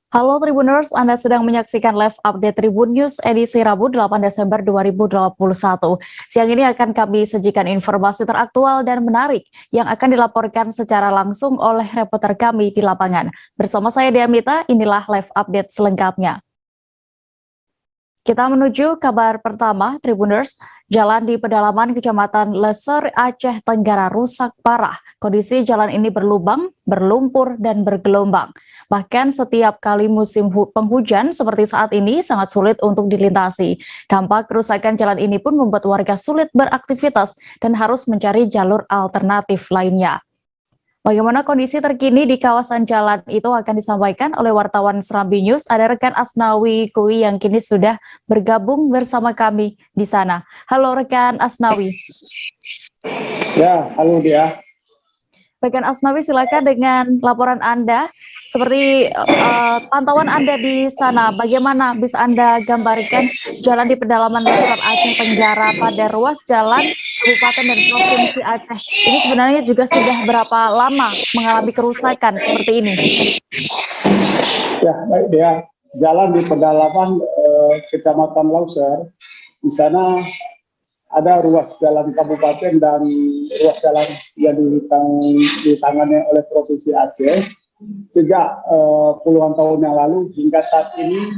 Halo Tribuners, Anda sedang menyaksikan live update Tribun News edisi Rabu 8 Desember 2021. Siang ini akan kami sajikan informasi teraktual dan menarik yang akan dilaporkan secara langsung oleh reporter kami di lapangan. Bersama saya Diamita, inilah live update selengkapnya. Kita menuju kabar pertama, Tribuners. Jalan di pedalaman Kecamatan Leser, Aceh Tenggara rusak parah. Kondisi jalan ini berlubang, berlumpur, dan bergelombang. Bahkan setiap kali musim penghujan seperti saat ini sangat sulit untuk dilintasi. Dampak kerusakan jalan ini pun membuat warga sulit beraktivitas dan harus mencari jalur alternatif lainnya. Bagaimana kondisi terkini di kawasan jalan itu akan disampaikan oleh wartawan Serambi News. Ada rekan Asnawi Kui yang kini sudah bergabung bersama kami di sana. Halo rekan Asnawi. Ya, halo dia. Rekan Asnawi, silakan dengan laporan Anda. Seperti pantauan Anda di sana, bagaimana bisa Anda gambarkan jalan di pedalaman Leser Aceh Tenggara pada ruas jalan Kabupaten dan Provinsi Aceh? Ini sebenarnya juga sudah berapa lama mengalami kerusakan seperti ini? Ya, baik dia. Jalan di pedalaman Kecamatan Leser, di sana ada ruas jalan kabupaten dan ruas jalan yang ditangani oleh Provinsi Aceh sejak puluhan tahun yang lalu hingga saat ini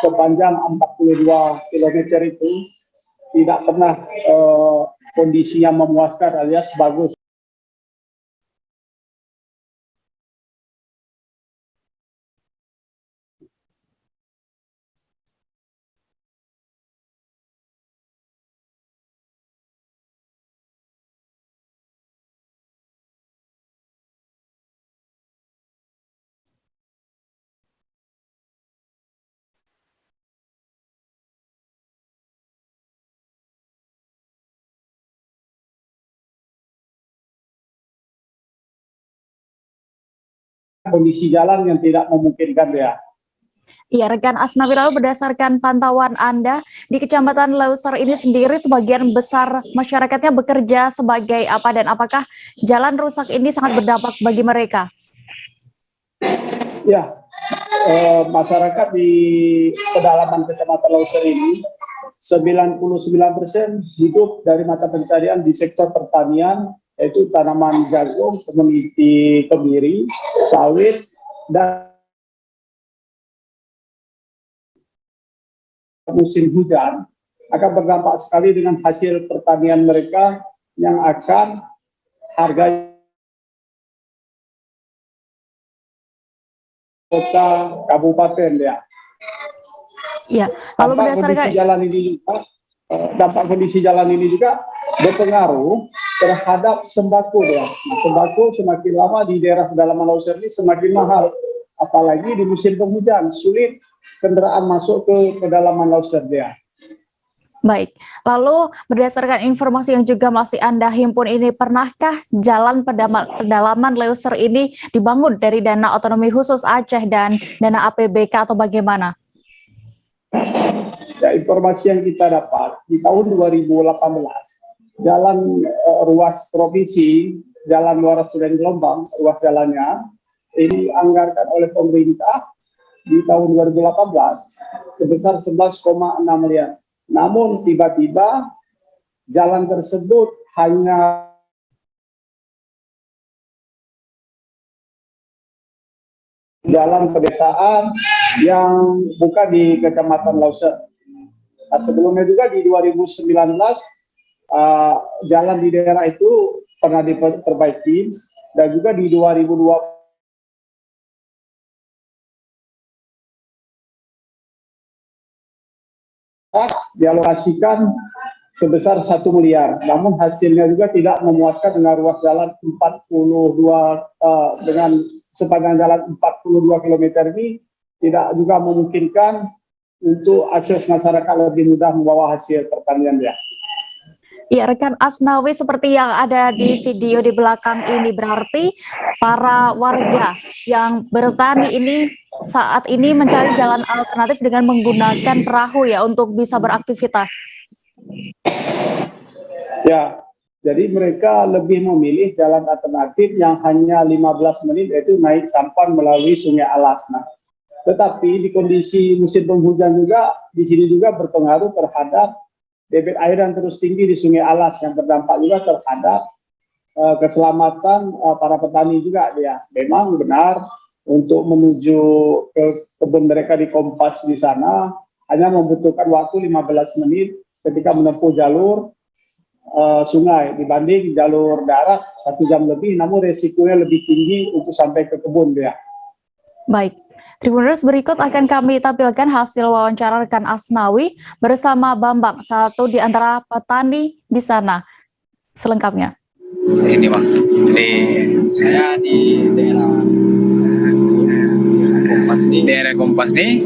sepanjang 42 km itu tidak pernah kondisinya memuaskan alias bagus. Kondisi jalan yang tidak memungkinkan ya. Iya, rekan Asnawi, lalu berdasarkan pantauan Anda di Kecamatan Leser ini sendiri sebagian besar masyarakatnya bekerja sebagai apa dan apakah jalan rusak ini sangat berdampak bagi mereka? Ya, masyarakat di pedalaman Kecamatan Leser ini 99% hidup dari mata pencarian di sektor pertanian, yaitu tanaman jagung, komoditi kemiri, sawit, dan musim hujan akan berdampak sekali dengan hasil pertanian mereka yang akan harga kota kabupaten ya. Ya, lalu berdasarkan dampak kondisi jalan ini juga berpengaruh terhadap sembako ya. Nah, sembako semakin lama di daerah pedalaman Leser ini semakin mahal, apalagi di musim penghujan sulit kendaraan masuk ke pedalaman Leser ya. Baik, lalu berdasarkan informasi yang juga masih Anda himpun ini, pernahkah jalan pedalaman Leser ini dibangun dari dana otonomi khusus Aceh dan dana APBK atau bagaimana? Ya, informasi yang kita dapat di tahun 2018 jalan ruas provinsi Jalan Muara Sungai Gelombang, ruas jalannya ini dianggarkan oleh pemerintah di tahun 2018 sebesar 11,6 miliar. Namun tiba-tiba jalan tersebut hanya jalan pedesaan yang bukan di Kecamatan Leser. Nah, sebelumnya juga di 2019 jalan di daerah itu pernah diperbaiki dan juga di 2020 dialokasikan sebesar 1 miliar. Namun hasilnya juga tidak memuaskan dengan ruas jalan 42 dengan sepanjang jalan 42 km ini tidak juga memungkinkan untuk akses masyarakat lebih mudah membawa hasil pertanian ya. Ya, rekan Asnawi, seperti yang ada di video di belakang ini, berarti para warga yang bertani ini saat ini mencari jalan alternatif dengan menggunakan perahu ya untuk bisa beraktivitas. Ya, jadi mereka lebih memilih jalan alternatif yang hanya 15 menit, yaitu naik sampan melalui Sungai Alas. Nah, Tetapi di kondisi musim penghujan juga, di sini juga berpengaruh terhadap debit air yang terus tinggi di Sungai Alas, yang berdampak juga terhadap keselamatan para petani juga dia. Memang benar untuk menuju ke kebun mereka di Kompas di sana hanya membutuhkan waktu 15 menit ketika menempuh jalur sungai dibanding jalur darat 1 jam lebih, namun resikonya lebih tinggi untuk sampai ke kebun dia. Baik, Tribuners, berikut akan kami tampilkan hasil wawancara rekan Asnawi bersama Bambang, satu di antara petani di sana. Selengkapnya. Di sini Bang, jadi saya di daerah Kompas nih,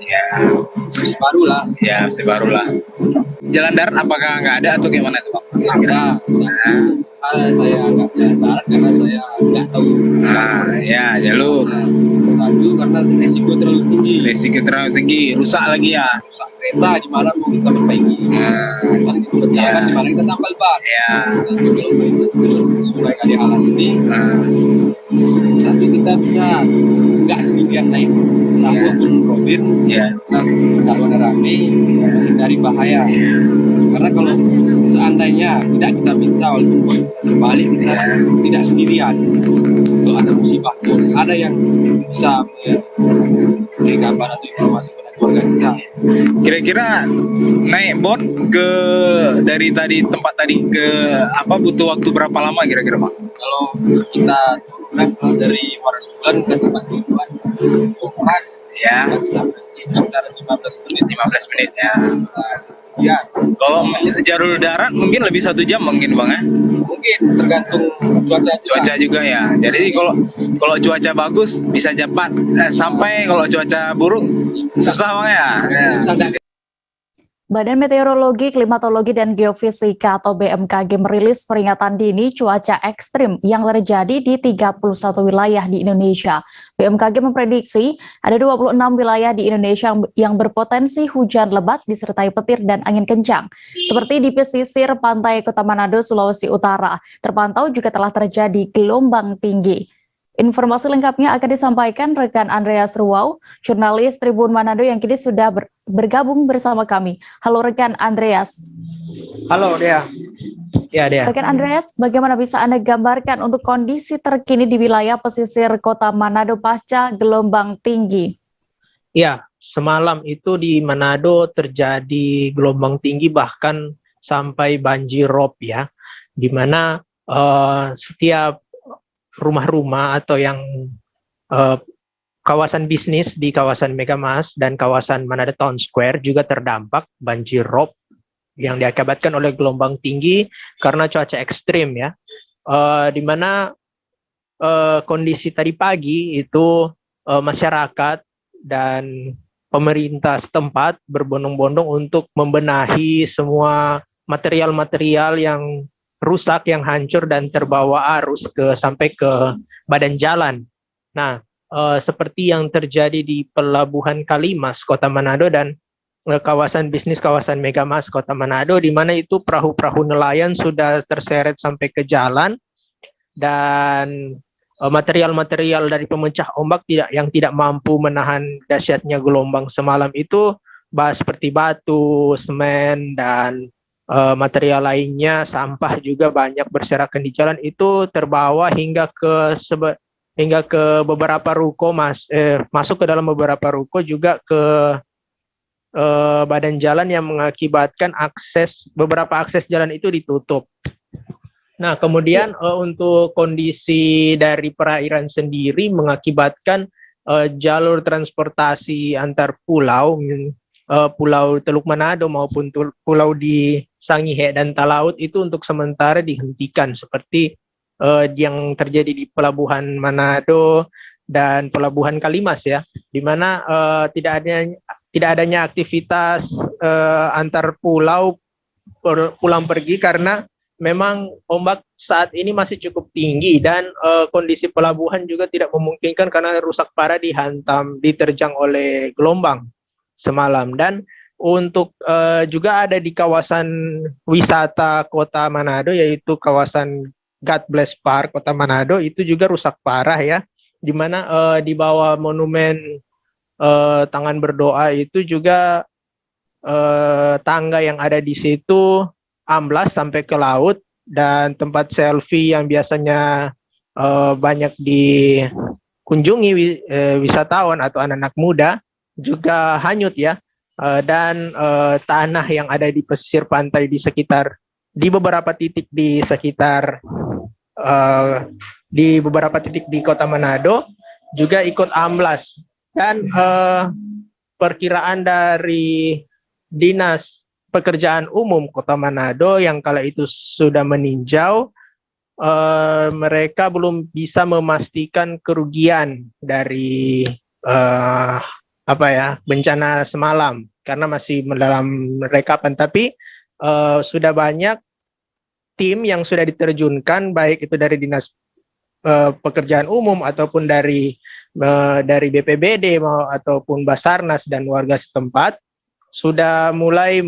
ya masih baru lah, Jalan darat apakah nggak ada atau gimana itu Bang? Ada, saya nggak jalan darat karena saya nggak tahu. Ya jalur. Lalu karena resiko terlalu tinggi, Rusak lagi ya. rusak kereta di mana mau kita perbaiki. Kemarin kita pecahkan, di mana kita tambal ban. Ya. Tapi kalau melintas jalur Sungai Kali Alas ini, nanti kita bisa nggak sendirian naik, ataupun Robin, kalau ada rame, menghindari bahaya. Karena kalau seandainya tidak kita minta, walaupun kita terbalik, kita tidak sendirian. Kalau ada musibah pun, ada yang bisa memberi kabar atau informasi pada keluarga kita. Kira-kira naik boat dari tempat tadi ke butuh waktu berapa lama kira-kira Bang? Kalau kita turun dari Waras Bulan ke tempat tujuan Kompas, kita berarti sekitar 15 menit ya. Ya, kalau jalur darat mungkin lebih 1 jam mungkin Bang ya? Mungkin tergantung cuaca juga ya. Jadi kalau cuaca bagus bisa cepat, sampai kalau cuaca buruk susah Bang ya. Badan Meteorologi, Klimatologi, dan Geofisika atau BMKG merilis peringatan dini cuaca ekstrim yang terjadi di 31 wilayah di Indonesia. BMKG memprediksi ada 26 wilayah di Indonesia yang berpotensi hujan lebat disertai petir dan angin kencang. Seperti di pesisir pantai Kota Manado, Sulawesi Utara, terpantau juga telah terjadi gelombang tinggi. Informasi lengkapnya akan disampaikan rekan Andreas Ruwau, jurnalis Tribun Manado yang kini sudah bergabung bersama kami. Halo rekan Andreas. Halo Dea. Ya Dea. Rekan Andreas, bagaimana bisa Anda gambarkan untuk kondisi terkini di wilayah pesisir Kota Manado pasca gelombang tinggi? Ya, semalam itu di Manado terjadi gelombang tinggi bahkan sampai banjir rob ya, di mana setiap rumah-rumah atau yang kawasan bisnis di kawasan Megamas dan kawasan Manado Town Square juga terdampak banjir rob yang diakibatkan oleh gelombang tinggi karena cuaca ekstrim ya, di mana kondisi tadi pagi itu masyarakat dan pemerintah setempat berbondong-bondong untuk membenahi semua material-material yang rusak, yang hancur dan terbawa arus sampai ke badan jalan. Nah, seperti yang terjadi di Pelabuhan Kalimas, Kota Manado, dan kawasan bisnis kawasan Megamas, Kota Manado, di mana itu perahu-perahu nelayan sudah terseret sampai ke jalan, dan material-material dari pemecah ombak yang tidak mampu menahan dahsyatnya gelombang semalam itu, seperti batu, semen, dan material lainnya, sampah juga banyak berserakan di jalan, itu terbawa hingga ke beberapa ruko, masuk ke dalam beberapa ruko, juga ke badan jalan yang mengakibatkan beberapa akses jalan itu ditutup. Nah, kemudian untuk kondisi dari perairan sendiri mengakibatkan jalur transportasi antar pulau, Pulau Teluk Manado maupun pulau di Sangihe dan Talaut itu untuk sementara dihentikan, seperti yang terjadi di Pelabuhan Manado dan Pelabuhan Kalimas ya, di mana tidak adanya aktivitas antar pulau pulang pergi karena memang ombak saat ini masih cukup tinggi dan kondisi pelabuhan juga tidak memungkinkan karena rusak parah diterjang oleh gelombang semalam. Dan untuk juga ada di kawasan wisata Kota Manado, yaitu kawasan God Bless Park Kota Manado, itu juga rusak parah ya, di mana di bawah monumen tangan berdoa itu juga tangga yang ada di situ amblas sampai ke laut, dan tempat selfie yang biasanya banyak dikunjungi wisatawan atau anak-anak muda juga hanyut ya. Dan tanah yang ada di pesisir pantai di beberapa titik di sekitar di beberapa titik di Kota Manado juga ikut amblas. Dan perkiraan dari Dinas Pekerjaan Umum Kota Manado yang kala itu sudah meninjau, mereka belum bisa memastikan kerugian dari bencana semalam karena masih dalam rekapan. Tapi sudah banyak tim yang sudah diterjunkan, baik itu dari Dinas Pekerjaan Umum ataupun dari BPBD ataupun Basarnas dan warga setempat, sudah mulai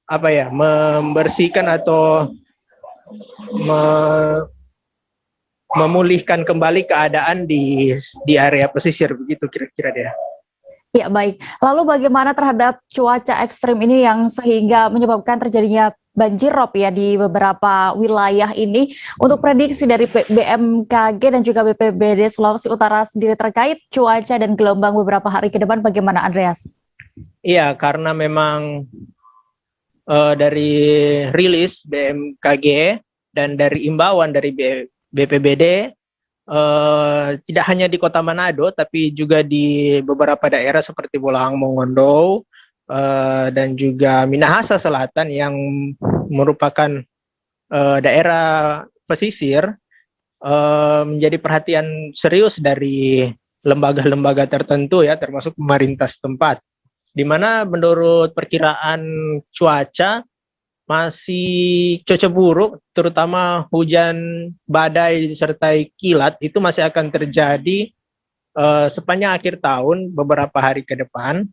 membersihkan atau memulihkan kembali keadaan di area pesisir, begitu kira-kira dia. Ya, baik. Lalu bagaimana terhadap cuaca ekstrim ini yang sehingga menyebabkan terjadinya banjir rob ya di beberapa wilayah ini? Untuk prediksi dari BMKG dan juga BPBD Sulawesi Utara sendiri terkait cuaca dan gelombang beberapa hari ke depan, bagaimana, Andreas? Iya, karena memang dari rilis BMKG dan dari imbauan dari BPBD, tidak hanya di Kota Manado, tapi juga di beberapa daerah seperti Bolaang Mongondo dan juga Minahasa Selatan yang merupakan daerah pesisir, menjadi perhatian serius dari lembaga-lembaga tertentu ya, termasuk pemerintah setempat, di mana menurut perkiraan cuaca masih cuaca buruk, terutama hujan badai disertai kilat itu masih akan terjadi sepanjang akhir tahun beberapa hari ke depan.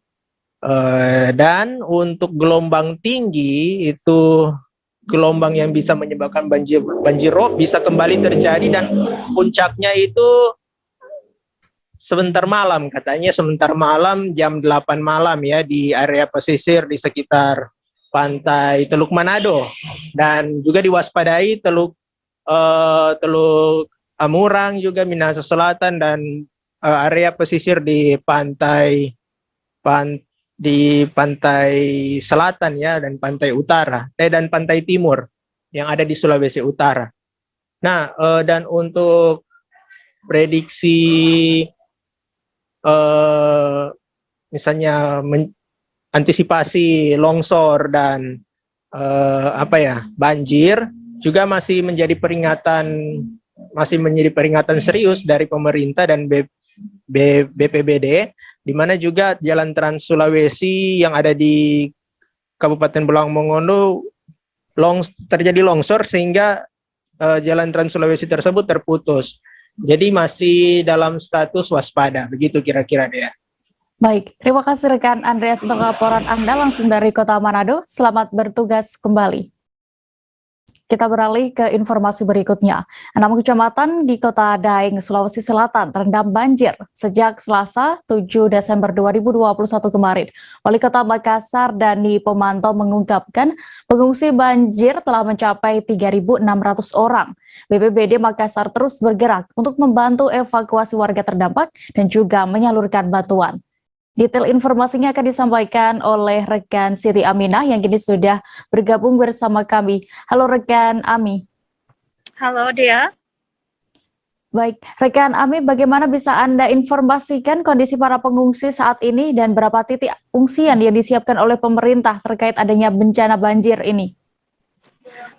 Dan untuk gelombang tinggi itu gelombang yang bisa menyebabkan banjir rob bisa kembali terjadi, dan puncaknya itu sebentar malam, katanya sebentar malam jam 8 malam ya, di area pesisir di sekitar pantai Teluk Manado, dan juga diwaspadai Teluk Amurang juga Minahasa Selatan, dan area pesisir di pantai selatan ya, dan pantai utara dan pantai timur yang ada di Sulawesi Utara. Nah, dan untuk prediksi misalnya antisipasi longsor dan banjir juga masih menjadi peringatan serius dari pemerintah dan BPBD, di mana juga Jalan Trans Sulawesi yang ada di Kabupaten Bolaang Mongondo terjadi longsor sehingga Jalan Trans Sulawesi tersebut terputus. Jadi masih dalam status waspada, begitu kira-kira dia. Baik, terima kasih rekan Andreas untuk laporan Anda langsung dari Kota Manado. Selamat bertugas kembali. Kita beralih ke informasi berikutnya. 6 kecamatan di Kota Daeng, Sulawesi Selatan terendam banjir sejak Selasa 7 Desember 2021 kemarin. Wali Kota Makassar Dani Pomanto mengungkapkan pengungsi banjir telah mencapai 3.600 orang. BPBD Makassar terus bergerak untuk membantu evakuasi warga terdampak dan juga menyalurkan bantuan. Detail informasinya akan disampaikan oleh rekan Siti Aminah yang kini sudah bergabung bersama kami. Halo rekan Ami. Halo Dea. Baik, rekan Ami, bagaimana bisa Anda informasikan kondisi para pengungsi saat ini dan berapa titik pengungsian yang disiapkan oleh pemerintah terkait adanya bencana banjir ini?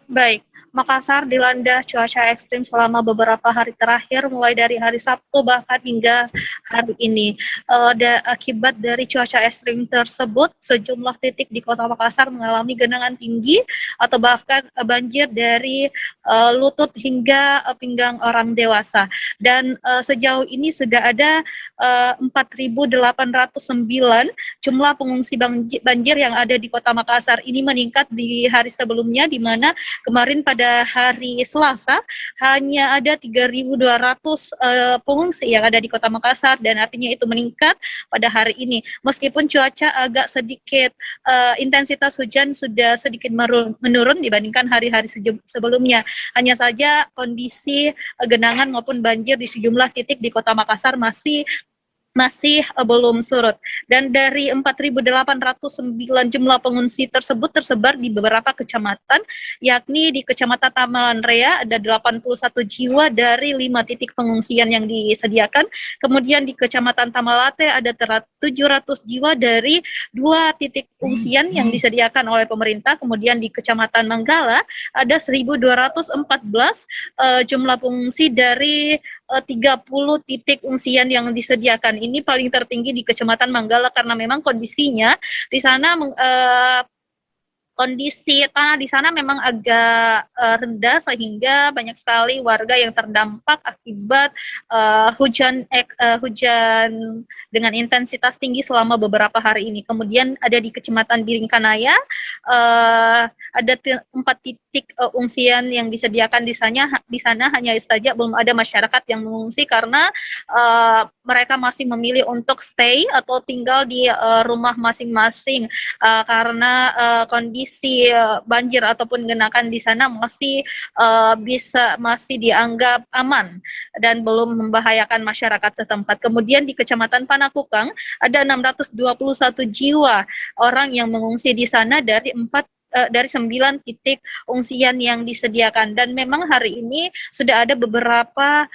Baik, Makassar dilanda cuaca ekstrim selama beberapa hari terakhir, mulai dari hari Sabtu bahkan hingga hari ini. Akibat dari cuaca ekstrim tersebut, sejumlah titik di Kota Makassar mengalami genangan tinggi atau bahkan banjir dari lutut hingga pinggang orang dewasa. Dan sejauh ini sudah ada 4.809 jumlah pengungsi banjir yang ada di Kota Makassar. Ini meningkat di hari sebelumnya, di mana Kemarin pada hari Selasa hanya ada 3.200 pengungsi yang ada di Kota Makassar, dan artinya itu meningkat pada hari ini. Meskipun cuaca agak sedikit intensitas hujan sudah sedikit menurun dibandingkan hari-hari sebelumnya. Hanya saja kondisi genangan maupun banjir di sejumlah titik di Kota Makassar masih belum surut. Dan dari 4.809 jumlah pengungsi tersebut tersebar di beberapa kecamatan, yakni di Kecamatan Tamalan Rea ada 81 jiwa dari 5 titik pengungsian yang disediakan. Kemudian di Kecamatan Tamalate ada 700 jiwa dari 2 titik pengungsian yang disediakan oleh pemerintah. Kemudian di Kecamatan Manggala ada 1.214 jumlah pengungsi dari 30 titik pengungsian yang disediakan. Ini paling tertinggi di Kecamatan Manggala karena memang kondisinya di sana kondisi tanah di sana memang agak rendah, sehingga banyak sekali warga yang terdampak akibat hujan dengan intensitas tinggi selama beberapa hari ini. Kemudian ada di Kecamatan Biringkanaya ada 4 titik pengungsian yang disediakan di sana hanya saja belum ada masyarakat yang mengungsi karena mereka masih memilih untuk stay atau tinggal di rumah masing-masing karena kondisi banjir ataupun genangan di sana masih dianggap aman dan belum membahayakan masyarakat setempat. Kemudian di Kecamatan Panakukang ada 621 jiwa orang yang mengungsi di sana dari 9 titik pengungsian yang disediakan, dan memang hari ini sudah ada beberapa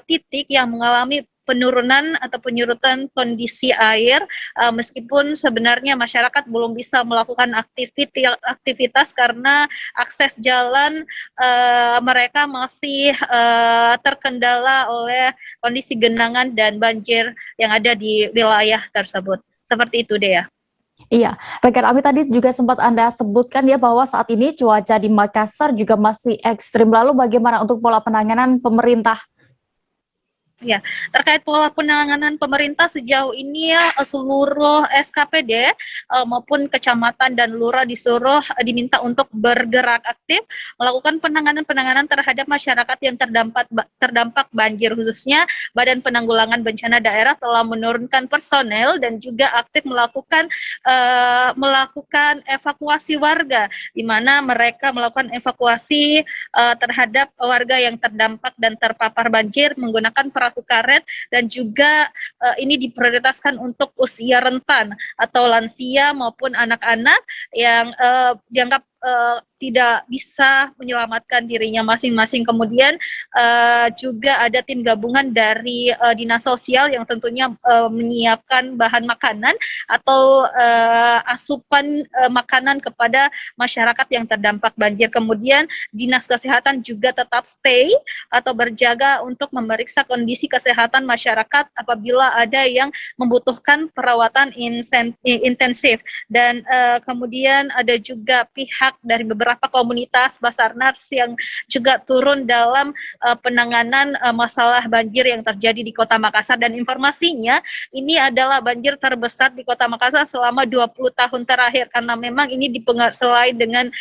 titik yang mengalami penurunan atau penyurutan kondisi air, meskipun sebenarnya masyarakat belum bisa melakukan aktivitas karena akses jalan mereka masih terkendala oleh kondisi genangan dan banjir yang ada di wilayah tersebut. Seperti itu, Dea. Iya, rekan Ami tadi juga sempat Anda sebutkan ya bahwa saat ini cuaca di Makassar juga masih ekstrim. Lalu bagaimana untuk pola penanganan pemerintah? Ya, terkait pola penanganan pemerintah sejauh ini seluruh SKPD maupun kecamatan dan lurah disuruh diminta untuk bergerak aktif melakukan penanganan terhadap masyarakat yang terdampak banjir, khususnya Badan Penanggulangan Bencana Daerah telah menurunkan personel dan juga aktif melakukan evakuasi warga, di mana mereka melakukan evakuasi terhadap warga yang terdampak dan terpapar banjir menggunakan perahu karet, dan juga ini diprioritaskan untuk usia rentan atau lansia maupun anak-anak yang dianggap tidak bisa menyelamatkan dirinya masing-masing. Kemudian juga ada tim gabungan dari Dinas Sosial yang tentunya menyiapkan bahan makanan atau asupan makanan kepada masyarakat yang terdampak banjir. Kemudian Dinas Kesehatan juga tetap stay atau berjaga untuk memeriksa kondisi kesehatan masyarakat apabila ada yang membutuhkan perawatan intensif. Dan kemudian ada juga pihak dari beberapa komunitas Basarnas yang juga turun dalam penanganan masalah banjir yang terjadi di Kota Makassar. Dan informasinya ini adalah banjir terbesar di Kota Makassar selama 20 tahun terakhir, karena memang ini selain dengan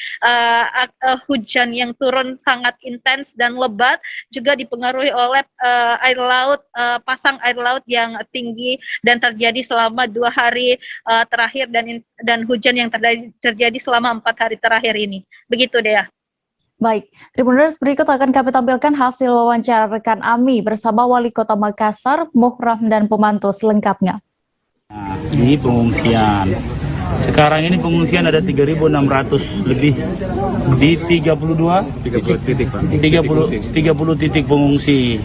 hujan yang turun sangat intens dan lebat, juga dipengaruhi oleh air laut, pasang air laut yang tinggi dan terjadi selama 2 hari terakhir, dan hujan yang terjadi selama 4 hari terakhir ini. Begitu, Dea. Baik, Tribuners, berikut akan kami tampilkan hasil wawancara rekan Ami bersama Wali Kota Makassar, Muhram dan Pemantu selengkapnya. Nah, ini pengungsian. Sekarang ini pengungsian ada 3.600 lebih di 30 titik pengungsi.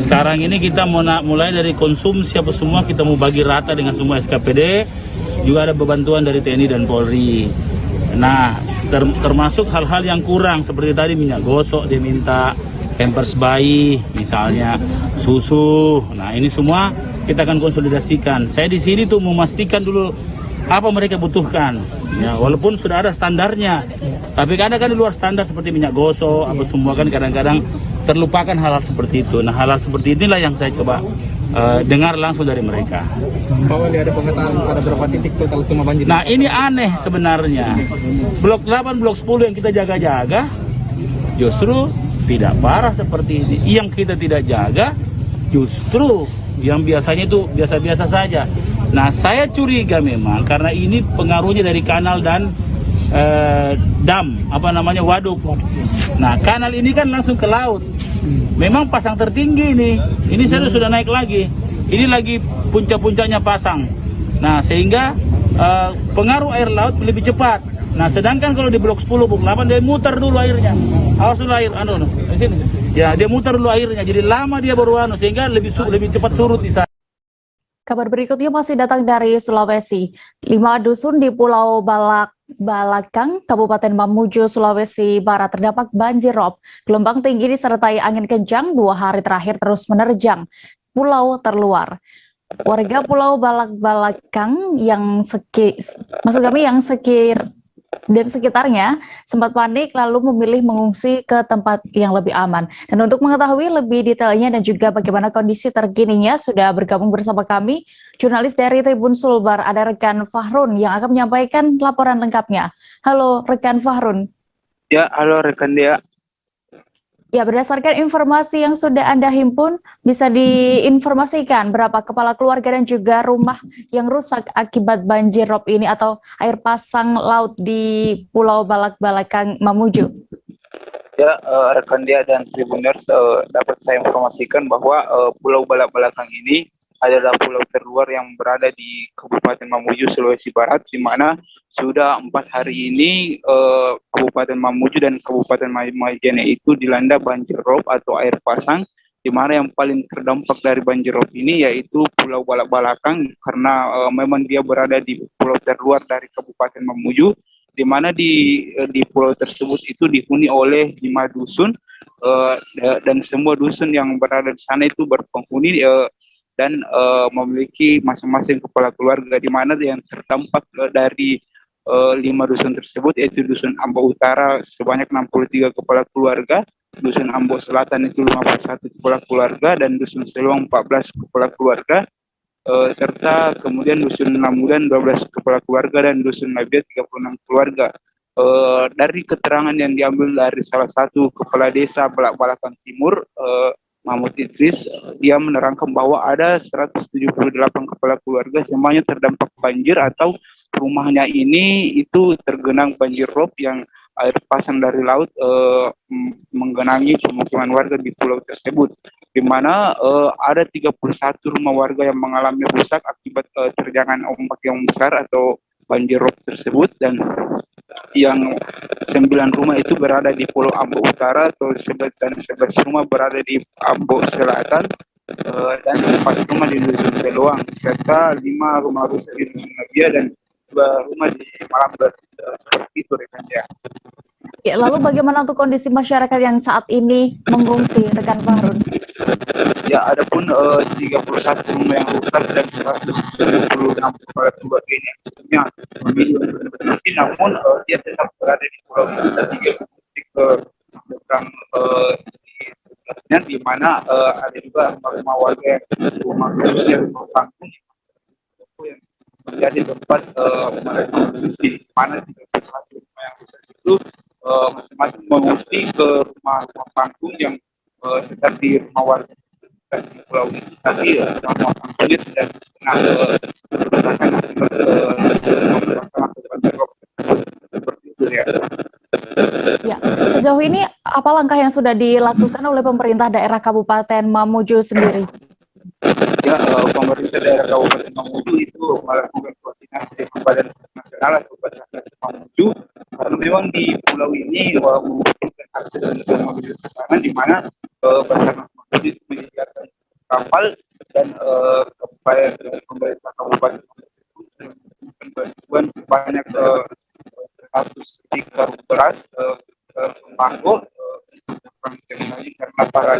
Sekarang ini kita mau mulai dari konsumsi apa semua, kita mau bagi rata dengan semua SKPD. Juga ada bantuan dari TNI dan Polri. Nah, termasuk hal-hal yang kurang seperti tadi minyak gosok dia minta, pampers bayi misalnya, susu. Nah, ini semua kita akan konsolidasikan. Saya di sini tuh memastikan dulu apa mereka butuhkan. Ya, walaupun sudah ada standarnya, tapi kadang-kadang di luar standar seperti minyak gosok apa semua kan kadang-kadang terlupakan hal-hal seperti itu. Nah, hal-hal seperti inilah yang saya coba dengar langsung dari mereka. Pak Wali, ada pengetahuan ada berapa titik total semua banjir? Nah, ini aneh sebenarnya. Blok 8, blok 10 yang kita jaga-jaga justru tidak parah seperti ini. Yang kita tidak jaga justru yang biasanya itu biasa-biasa saja. Nah, saya curiga memang karena ini pengaruhnya dari kanal dan dam, waduk. Nah, kanal ini kan langsung ke laut. Memang pasang tertinggi ini. Ini saya sudah naik lagi. Ini lagi puncak-puncaknya pasang. Nah, sehingga pengaruh air laut lebih cepat. Nah, sedangkan kalau di blok 10, blok 8 dia muter dulu airnya. Awas dulu air, di sini. Ya, dia muter dulu airnya. Jadi lama dia baru sehingga lebih cepat surut di sana. Kabar berikutnya masih datang dari Sulawesi. 5 dusun di Pulau Balakang, Kabupaten Mamuju, Sulawesi Barat terdampak banjir rob. Gelombang tinggi disertai angin kencang 2 hari terakhir terus menerjang pulau terluar. Warga Pulau Balakang yang dan sekitarnya sempat panik lalu memilih mengungsi ke tempat yang lebih aman. Dan untuk mengetahui lebih detailnya dan juga bagaimana kondisi terkininya sudah bergabung bersama kami jurnalis dari Tribun Sulbar, ada rekan Fahrun yang akan menyampaikan laporan lengkapnya. Halo rekan Fahrun. Ya, halo rekan Dea. Ya, berdasarkan informasi yang sudah Anda himpun, bisa diinformasikan berapa kepala keluarga dan juga rumah yang rusak akibat banjir rob ini atau air pasang laut di Pulau Balakang Mamuju? Ya, rekan Dea dan Tribuners, dapat saya informasikan bahwa Pulau Balakang ini adalah pulau terluar yang berada di Kabupaten Mamuju, Sulawesi Barat, di mana sudah 4 hari ini Kabupaten Mamuju dan Kabupaten Majene itu dilanda banjir rob atau air pasang, di mana yang paling terdampak dari banjir rob ini yaitu Pulau Balakang karena memang dia berada di pulau terluar dari Kabupaten Mamuju, di mana di pulau tersebut itu dihuni oleh 5 dusun dan semua dusun yang berada di sana itu berpenghuni dan memiliki masing-masing kepala keluarga, di mana yang terdampak dari 5 dusun tersebut yaitu dusun Ambo Utara sebanyak 63 kepala keluarga, dusun Ambo Selatan itu 51 kepala keluarga, dan dusun Seluang 14 kepala keluarga, serta kemudian dusun Lamudan 12 kepala keluarga dan dusun Nabia 36 keluarga. Dari keterangan yang diambil dari salah satu kepala desa Balakang Timur, Mahmud Idris, dia menerangkan bahwa ada 178 kepala keluarga semuanya terdampak banjir atau rumahnya ini itu tergenang banjir rob yang air pasang dari laut menggenangi pemukiman warga di pulau tersebut, di mana ada 31 rumah warga yang mengalami rusak akibat terjangan ombak yang besar atau banjir rob tersebut, dan yang 9 rumah itu berada di Pulau Ambo Utara atau 11 rumah berada di Ambo Selatan, dan 4 rumah di dusun Seluang, serta 5 rumah rusak di dusun Nabia dan 2 rumah di Malamber, seperti itu rekan ya. Ya, lalu bagaimana untuk kondisi masyarakat yang saat ini mengungsi, rekan Fahrun? Ya, ada pun 31 rumah yang rusak dan 176 kepala keluarga ini sebelumnya memilih berpengungsi, namun dia tetap berada di pulau itu dan juga ke belakang di mana ada juga rumah warga yang rumah panggung yang menjadi tempat mereka mengungsi, di mana 31 rumah yang rusak itu masing-masing mengungsi ke rumah panggung yang tetap di rumah warga di pulau itu, tapi rumah panggung itu tidak pernah merasakan seperti itu ya. Ya, sejauh ini apa langkah yang sudah dilakukan oleh pemerintah daerah Kabupaten Mamuju sendiri? Ya, pemerintah daerah Kabupaten Mamuju itu melakukan koordinasi dengan Badan Nasional atau Basarnas Mamuju, karena memang di pulau ini membutuhkan akses untuk mobil keselamatan, di mana Basarnas Mamuju itu menyediakan kapal dan pemerintah Kabupaten Mamuju memberikan bantuan sebanyak 100 liter beras, sembako karena para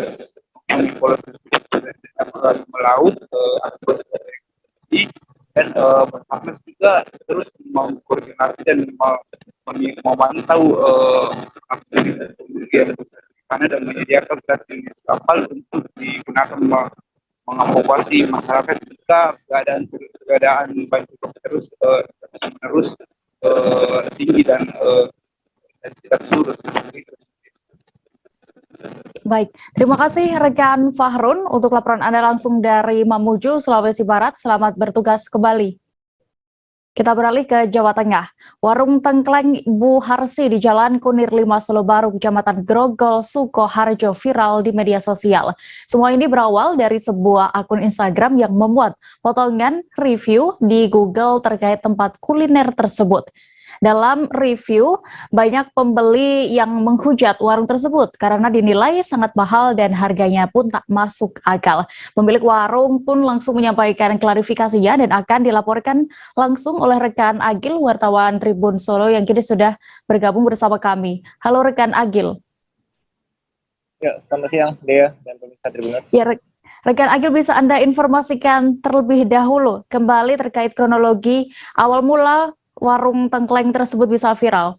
pulau tersebut sudah melaut akibat ini, dan Basarnas juga terus mengkoordinasi dan memantau aktivitas yang besar di sana dan menyediakan 100 kapal untuk digunakan mengevakuasi masyarakat jika keadaan banjir terus menerus tinggi dan tidak surut. Baik, terima kasih rekan Fahrun untuk laporan Anda langsung dari Mamuju, Sulawesi Barat. Selamat bertugas kembali. Kita beralih ke Jawa Tengah. Warung tengkleng Bu Harsi di Jalan Kunir 5 Solo Baru, Kecamatan Grogol, Sukoharjo viral di media sosial. Semua ini berawal dari sebuah akun Instagram yang memuat potongan review di Google terkait tempat kuliner tersebut. Dalam review, banyak pembeli yang menghujat warung tersebut karena dinilai sangat mahal dan harganya pun tak masuk akal. Pemilik warung pun langsung menyampaikan klarifikasinya dan akan dilaporkan langsung oleh rekan Agil, wartawan Tribun Solo yang kini sudah bergabung bersama kami. Halo rekan Agil. Ya, selamat siang Dea dan pemirsa Tribuners. Ya, rekan Agil, bisa Anda informasikan terlebih dahulu kembali terkait kronologi awal mula warung tengkleng tersebut bisa viral?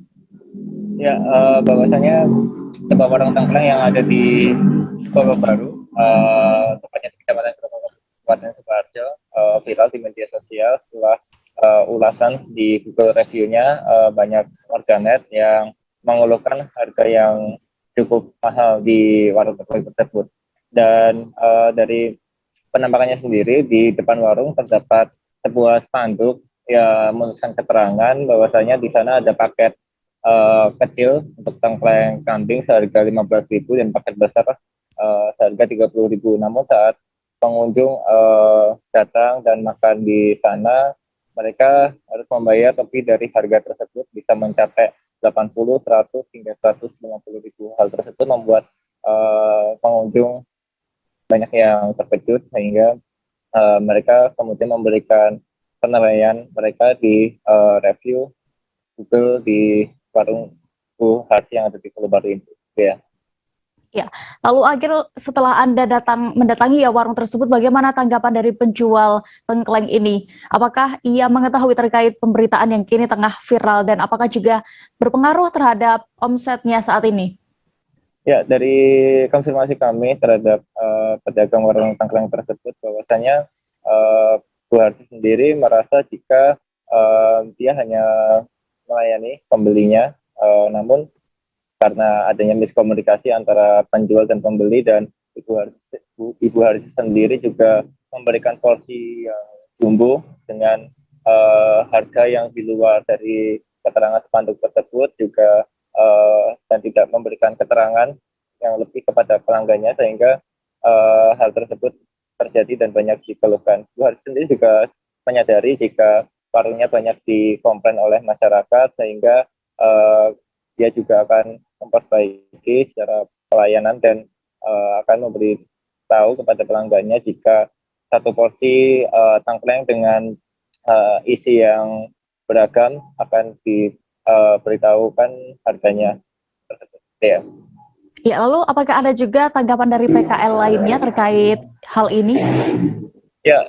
Ya, bahwasanya sebuah warung tengkleng yang ada di Solo Baru, tepatnya di Kecamatan Grogol, Kabupaten Sukoharjo, viral di media sosial setelah ulasan di Google review-nya. Banyak warganet yang mengeluhkan harga yang cukup mahal di warung tengkleng tersebut. Dan dari penampakannya sendiri, di depan warung terdapat sebuah spanduk ya menuliskan keterangan bahwasanya di sana ada paket kecil untuk tengkleng kambing seharga 15.000 dan paket besar seharga 30.000. Namun saat pengunjung datang dan makan di sana, mereka harus membayar lebih dari harga tersebut, bisa mencapai 80, 100 hingga 150.000. Hal tersebut membuat pengunjung banyak yang terkejut sehingga mereka kemudian memberikan penilaian mereka di review Google di warung Bu Harsi yang ada di Solo Baru ini. Ya, lalu Agil, setelah Anda mendatangi warung tersebut, bagaimana tanggapan dari penjual tengkleng ini? Apakah ia mengetahui terkait pemberitaan yang kini tengah viral dan apakah juga berpengaruh terhadap omsetnya saat ini? Ya, dari konfirmasi kami terhadap pedagang warung tengkleng tersebut, bahwasanya Bu Harsi sendiri merasa jika dia hanya melayani pembelinya, namun karena adanya miskomunikasi antara penjual dan pembeli, dan Ibu Harsi sendiri juga memberikan porsi yang jumbo dengan harga yang di luar dari keterangan spanduk tersebut juga, dan tidak memberikan keterangan yang lebih kepada pelanggannya, sehingga hal tersebut terjadi dan banyak dikeluhkan. Bu Harsi sendiri juga menyadari jika warungnya banyak dikomplain oleh masyarakat, sehingga dia juga akan memperbaiki secara pelayanan dan akan memberi tahu kepada pelanggannya jika satu porsi tengkleng dengan isi yang beragam akan diberitahukan harganya tersebut. Ya. Ya, lalu apakah ada juga tanggapan dari PKL lainnya terkait hal ini? Ya,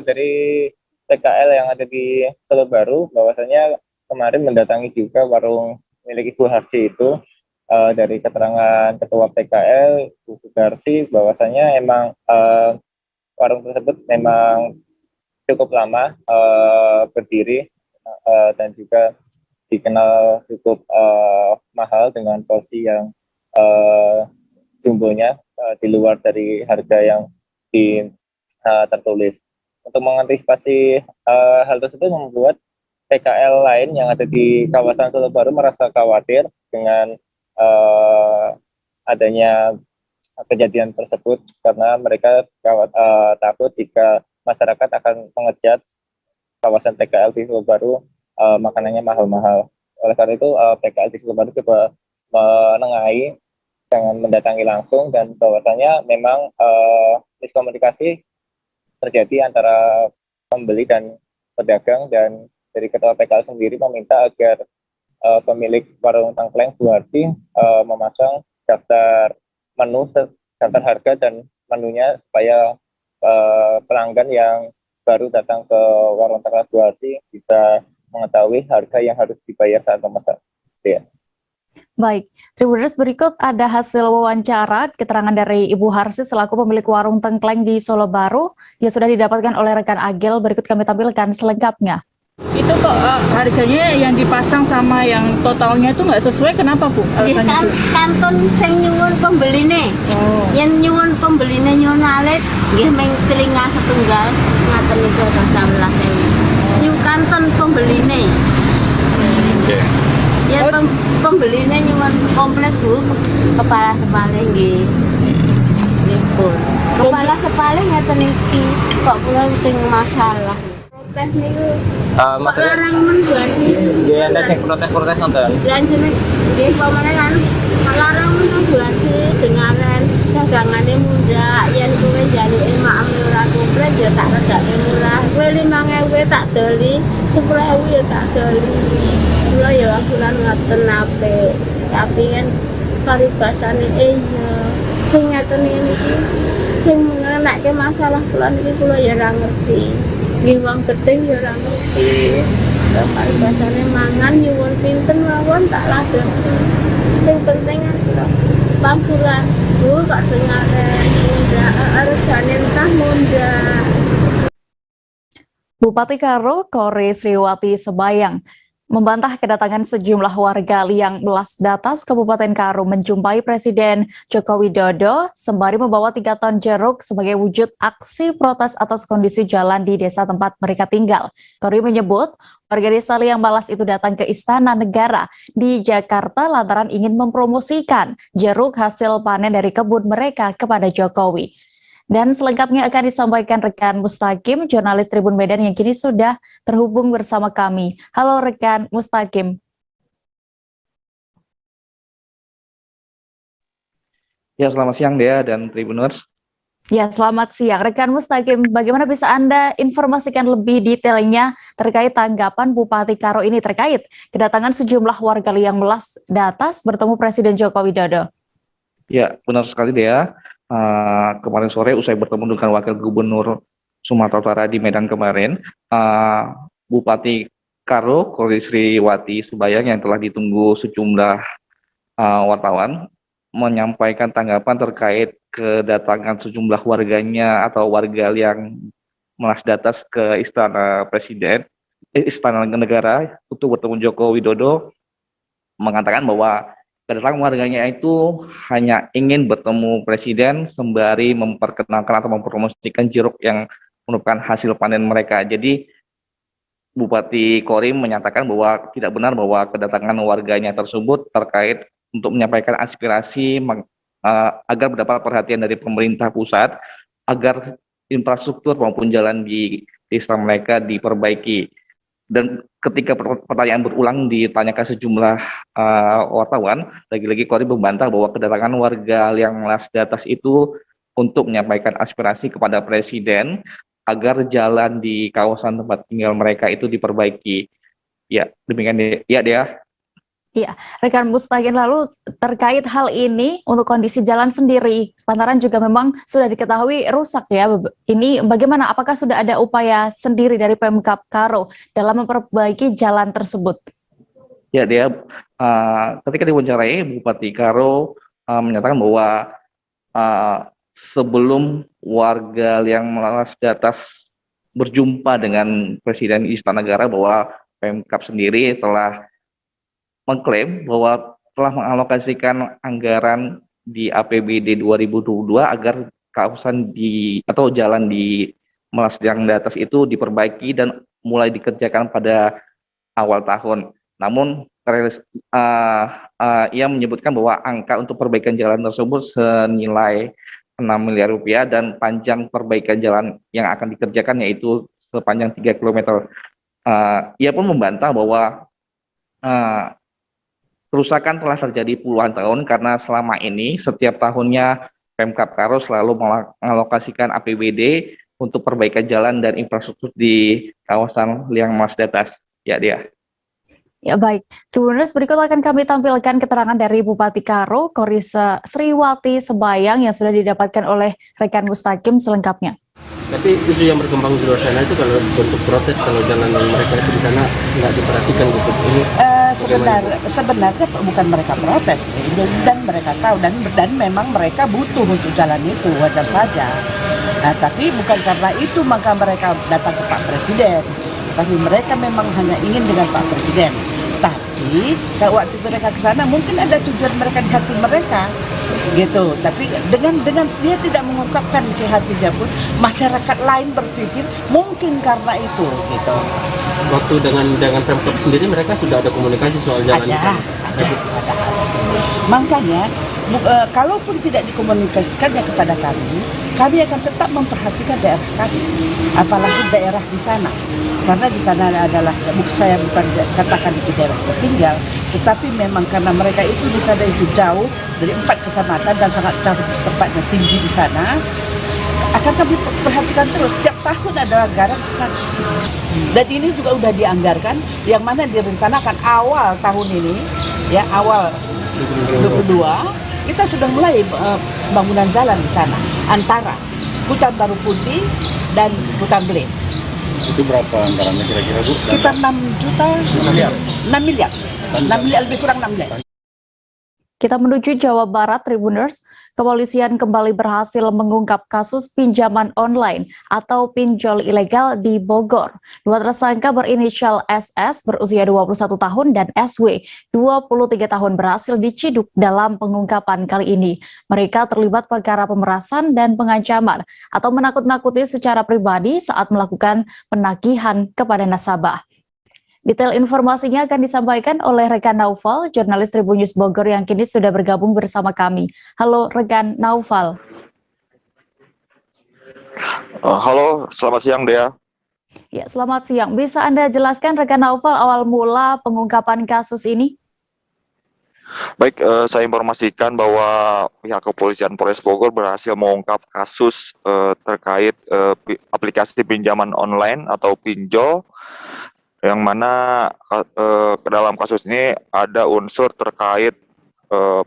dari PKL yang ada di Solo Baru, bahwasanya kemarin mendatangi juga warung milik Ibu Harsi itu. Dari keterangan Ketua PKL, Bu Sudarsi, bahwasanya emang warung tersebut memang cukup lama berdiri dan juga dikenal cukup mahal dengan porsi yang jumbonya di luar dari harga yang tertulis. Untuk mengantisipasi hal tersebut membuat PKL lain yang ada di kawasan Solo Baru merasa khawatir dengan adanya kejadian tersebut, karena mereka takut jika masyarakat akan mengejar kawasan PKL di Solo Baru makanannya mahal-mahal. Oleh karena itu PKL di Solo Baru coba menengahi dengan mendatangi langsung, dan bahwasanya memang miskomunikasi terjadi antara pembeli dan pedagang, dan dari Ketua PKL sendiri meminta agar pemilik warung tengkleng Bu Harsi memasang daftar menu, daftar harga dan menunya, supaya pelanggan yang baru datang ke warung tengkleng Bu Harsi bisa mengetahui harga yang harus dibayar saat memesan. Ya. Baik, Tribuners, berikut ada hasil wawancara keterangan dari Ibu Harsi selaku pemilik warung tengkleng di Solo Baru yang sudah didapatkan oleh rekan Agil. Berikut kami tampilkan selengkapnya. Itu kok harganya yang dipasang sama yang totalnya itu nggak sesuai, kenapa Bu? Alasannya Bu? Kantun sing nyuwun pembeline. Yen nyuwun pembeline nyuwun alit nggih ming telinga setunggal ngaten niku 16.000. Nyuwun kantun pembeline. Ya pembeline nyuwun komplit Bu. Kepala sepalih nggih. Nipun. Kepala sepalih ngaten iki kok kula ting masalah. Protes niku. Maksudnya Larang menjual sih. dia ada sing protes-protes nonton. Dan jeneng nggih pamane kan larang menjual sih dengaran dagangannya muda yen kowe jaluke makame ora komplit ya tak redake murah. Kowe 5.000 tak doli, 10.000 ya tak doli. Kula ya akulan ngaten apik. Tapi kan paribasane iya. Sing ngaten iki sing ngenake masalah kula niki kula ya ora ngerti. Nggih wong gedeng ya ora ngerti. Paribasane mangan nyuwun pinten mawon tak ladosi. Sing penting kan pangsulan Bu kok dengaren munda regane entah munda. Bupati Karo, Kori Sriwati Sebayang, membantah kedatangan sejumlah warga Liang Melas Datas, Kabupaten Karo menjumpai Presiden Joko Widodo sembari membawa 3 ton jeruk sebagai wujud aksi protes atas kondisi jalan di desa tempat mereka tinggal. Kori menyebut warga desa Liang Melas itu datang ke Istana Negara di Jakarta lantaran ingin mempromosikan jeruk hasil panen dari kebun mereka kepada Jokowi. Dan selengkapnya akan disampaikan rekan Mustaqim, jurnalis Tribun Medan yang kini sudah terhubung bersama kami. Halo rekan Mustaqim. Ya, selamat siang Dea dan Tribuners. Ya, selamat siang. Rekan Mustaqim, bagaimana bisa Anda informasikan lebih detailnya terkait tanggapan Bupati Karo ini terkait kedatangan sejumlah warga Liang Melas Datas bertemu Presiden Joko Widodo? Ya, benar sekali Dea. Kemarin sore usai bertemu dengan Wakil Gubernur Sumatera Utara di Medan kemarin, Bupati Karo, Kori Sriwati Sebayang yang telah ditunggu sejumlah wartawan menyampaikan tanggapan terkait kedatangan sejumlah warganya atau warga yang Melas Datas ke Istana Istana Negara untuk bertemu Joko Widodo, mengatakan bahwa kedatangan warganya itu hanya ingin bertemu Presiden sembari memperkenalkan atau mempromosikan jeruk yang merupakan hasil panen mereka. Jadi Bupati Korim menyatakan bahwa tidak benar bahwa kedatangan warganya tersebut terkait untuk menyampaikan aspirasi agar mendapat perhatian dari pemerintah pusat agar infrastruktur maupun jalan di desa mereka diperbaiki. Dan ketika pertanyaan berulang ditanyakan sejumlah wartawan, lagi-lagi Kori membantah bahwa kedatangan warga yang Melas Datas itu untuk menyampaikan aspirasi kepada Presiden agar jalan di kawasan tempat tinggal mereka itu diperbaiki. Ya, demikian ya Dea. Iya, rekan Mustaqim, lalu terkait hal ini untuk kondisi jalan sendiri, lantaran juga memang sudah diketahui rusak ya. Ini bagaimana? Apakah sudah ada upaya sendiri dari Pemkab Karo dalam memperbaiki jalan tersebut? Ya, dia ketika diwawancarai Bupati Karo menyatakan bahwa sebelum warga yang Melas Datas berjumpa dengan Presiden Istana Negara bahwa Pemkab sendiri telah mengklaim bahwa telah mengalokasikan anggaran di APBD 2022 agar kawasan atau jalan di Melas Datas itu diperbaiki dan mulai dikerjakan pada awal tahun. Namun ia menyebutkan bahwa angka untuk perbaikan jalan tersebut senilai 6 miliar rupiah dan panjang perbaikan jalan yang akan dikerjakan yaitu sepanjang 3 km. Ia pun membantah bahwa kerusakan telah terjadi puluhan tahun karena selama ini setiap tahunnya Pemkab Karo selalu mengalokasikan APBD untuk perbaikan jalan dan infrastruktur di kawasan Liang Melas Datas. Ya, dia. Ya, baik. Tribuners, berikut akan kami tampilkan keterangan dari Bupati Karo, Kori Sriwati Sebayang yang sudah didapatkan oleh rekan Mustaqim selengkapnya. Tapi isu yang berkembang di luar sana itu kalau bentuk protes kalau jalan mereka itu di sana nggak diperhatikan gitu. Ini Sebenarnya bukan mereka protes dan mereka tahu dan memang mereka butuh untuk jalan itu, wajar saja. Nah, tapi bukan karena itu maka mereka datang ke Pak Presiden. Tapi mereka memang hanya ingin dengan Pak Presiden. Tapi kalau waktu mereka ke sana mungkin ada tujuan mereka di hati mereka, gitu. Tapi dengan dia tidak mengungkapkan isi hatinya pun, masyarakat lain berpikir mungkin karena itu, gitu. Waktu dengan Pemkab sendiri mereka sudah ada komunikasi soal jalan di sana? Ada. Makanya kalaupun tidak dikomunikasikannya kepada kami akan tetap memperhatikan daerah kami, apalagi daerah di sana. Karena di sana adalah, saya bukan katakan itu daerah tertinggal, tetapi memang karena mereka itu di sana itu jauh dari 4 kecamatan dan sangat jauh tempatnya tinggi di sana, akan kami perhatikan terus. Setiap tahun ada anggaran di sana. Dan ini juga sudah dianggarkan, yang mana direncanakan awal tahun ini, ya awal 22, kita sudah mulai bangunan jalan di sana antara Hutan Baru Putih dan Hutan Beling. Itu berapa anggarannya kira-kira, Bu? Sekitar 6 miliar, lebih kurang 6 miliar. Kita menuju Jawa Barat, Tribuners. Kepolisian kembali berhasil mengungkap kasus pinjaman online atau pinjol ilegal di Bogor. 2 tersangka berinisial SS berusia 21 tahun dan SW 23 tahun berhasil diciduk dalam pengungkapan kali ini. Mereka terlibat perkara pemerasan dan pengancaman atau menakut-nakuti secara pribadi saat melakukan penagihan kepada nasabah. Detail informasinya akan disampaikan oleh rekan Naufal, jurnalis Tribun News Bogor yang kini sudah bergabung bersama kami. Halo rekan Naufal. Halo, selamat siang Dea. Ya, selamat siang. Bisa Anda jelaskan rekan Naufal awal mula pengungkapan kasus ini? Baik, saya informasikan bahwa pihak kepolisian Polres Bogor berhasil mengungkap kasus terkait aplikasi pinjaman online atau pinjol, yang mana ke dalam kasus ini ada unsur terkait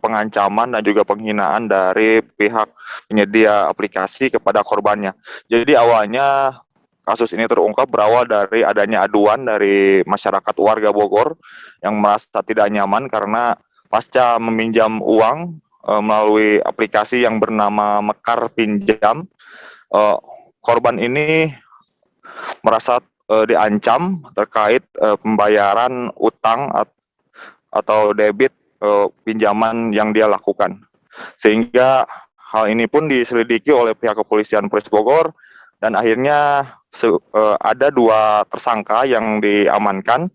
pengancaman dan juga penghinaan dari pihak penyedia aplikasi kepada korbannya. Jadi awalnya kasus ini terungkap berawal dari adanya aduan dari masyarakat warga Bogor yang merasa tidak nyaman karena pasca meminjam uang melalui aplikasi yang bernama Mekar Pinjam, korban ini merasa diancam terkait pembayaran utang atau debit pinjaman yang dia lakukan. Sehingga hal ini pun diselidiki oleh pihak kepolisian Polres Bogor dan akhirnya ada 2 tersangka yang diamankan.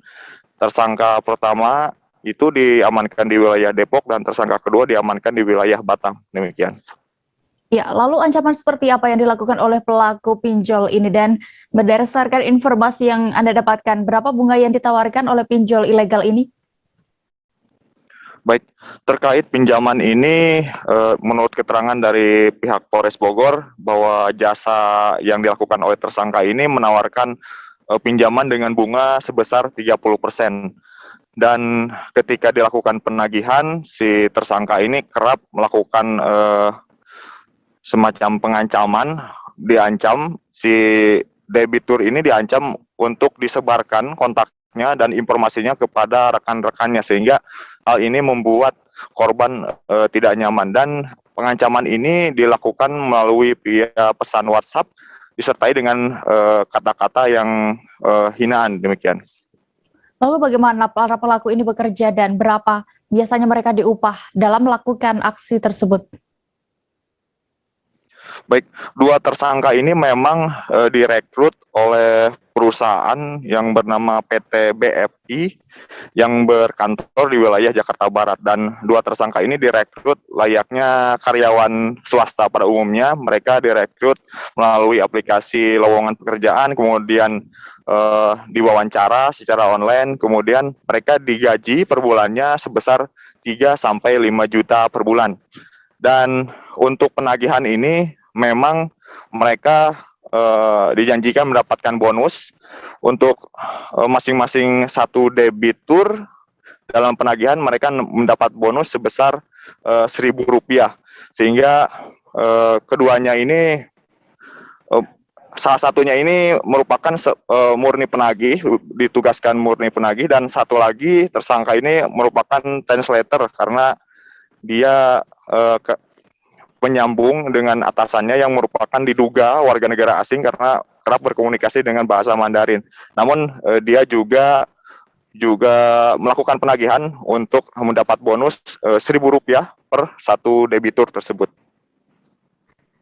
Tersangka pertama itu diamankan di wilayah Depok dan tersangka kedua diamankan di wilayah Batang. Demikian. Ya, lalu ancaman seperti apa yang dilakukan oleh pelaku pinjol ini, dan berdasarkan informasi yang Anda dapatkan, berapa bunga yang ditawarkan oleh pinjol ilegal ini? Baik, terkait pinjaman ini, menurut keterangan dari pihak Polres Bogor, bahwa jasa yang dilakukan oleh tersangka ini menawarkan pinjaman dengan bunga sebesar 30%. Dan ketika dilakukan penagihan, si tersangka ini kerap melakukan semacam pengancaman, diancam, si debitur ini diancam untuk disebarkan kontaknya dan informasinya kepada rekan-rekannya, sehingga hal ini membuat korban tidak nyaman. Dan pengancaman ini dilakukan melalui via pesan WhatsApp disertai dengan kata-kata yang hinaan, demikian. Lalu bagaimana para pelaku ini bekerja dan berapa biasanya mereka diupah dalam melakukan aksi tersebut? Baik, 2 tersangka ini memang direkrut oleh perusahaan yang bernama PT BFI yang berkantor di wilayah Jakarta Barat, dan 2 tersangka ini direkrut layaknya karyawan swasta pada umumnya. Mereka direkrut melalui aplikasi lowongan pekerjaan, kemudian diwawancara secara online, kemudian mereka digaji per bulannya sebesar 3 sampai 5 juta per bulan. Dan untuk penagihan ini memang mereka dijanjikan mendapatkan bonus untuk masing-masing satu debitur. Dalam penagihan mereka mendapat bonus sebesar Rp1.000, sehingga keduanya ini salah satunya ini merupakan murni penagih, ditugaskan murni penagih, dan satu lagi tersangka ini merupakan translator karena dia penyambung dengan atasannya yang merupakan diduga warga negara asing karena kerap berkomunikasi dengan bahasa Mandarin. Namun dia juga melakukan penagihan untuk mendapat bonus Rp1.000 per satu debitur tersebut.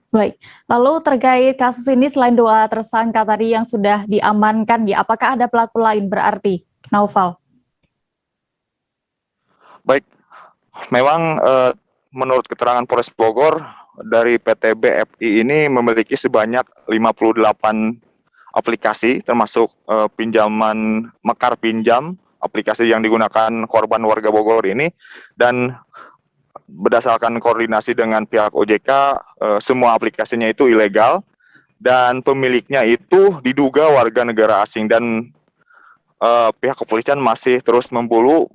Baik, lalu terkait kasus ini selain 2 tersangka tadi yang sudah diamankan, apakah ada pelaku lain berarti, Naufal? Baik, memang menurut keterangan Polres Bogor, dari PT BFI ini memiliki sebanyak 58 aplikasi, termasuk pinjaman Mekar Pinjam, aplikasi yang digunakan korban warga Bogor ini, dan berdasarkan koordinasi dengan pihak OJK, semua aplikasinya itu ilegal dan pemiliknya itu diduga warga negara asing, dan pihak kepolisian masih terus memburu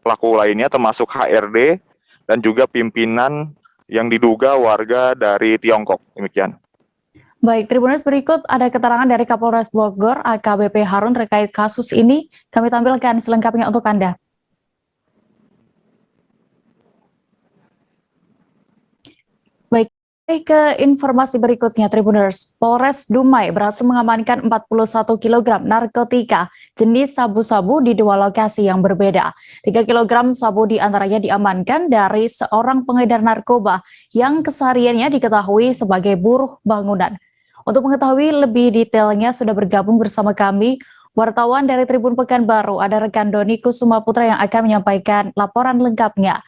pelaku lainnya termasuk HRD dan juga pimpinan yang diduga warga dari Tiongkok. Demikian. Baik, Tribuners, berikut ada keterangan dari Kapolres Bogor AKBP Harun terkait kasus ini. Kami tampilkan selengkapnya untuk Anda. Ke informasi berikutnya, Tribuners. Polres Dumai berhasil mengamankan 41 kg narkotika jenis sabu-sabu di 2 lokasi yang berbeda. 3 kg sabu diantaranya diamankan dari seorang pengedar narkoba yang kesehariannya diketahui sebagai buruh bangunan. Untuk mengetahui lebih detailnya sudah bergabung bersama kami wartawan dari Tribun Pekanbaru, ada rekan Doni Kusuma Putra yang akan menyampaikan laporan lengkapnya.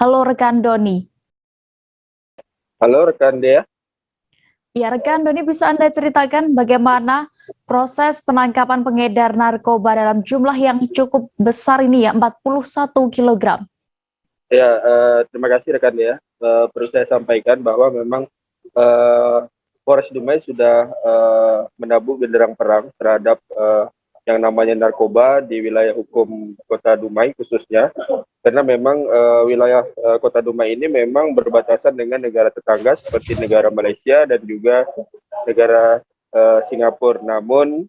Halo rekan Doni. Halo rekan Dea. Ya, rekan Doni, bisa Anda ceritakan bagaimana proses penangkapan pengedar narkoba dalam jumlah yang cukup besar ini ya, 41 kg? Ya, terima kasih rekan Dea. Perlu saya sampaikan bahwa memang Polres Dumai sudah menabuk genderang perang terhadap yang namanya narkoba di wilayah hukum Kota Dumai khususnya, karena memang wilayah Kota Dumai ini memang berbatasan dengan negara tetangga seperti negara Malaysia dan juga negara Singapura. Namun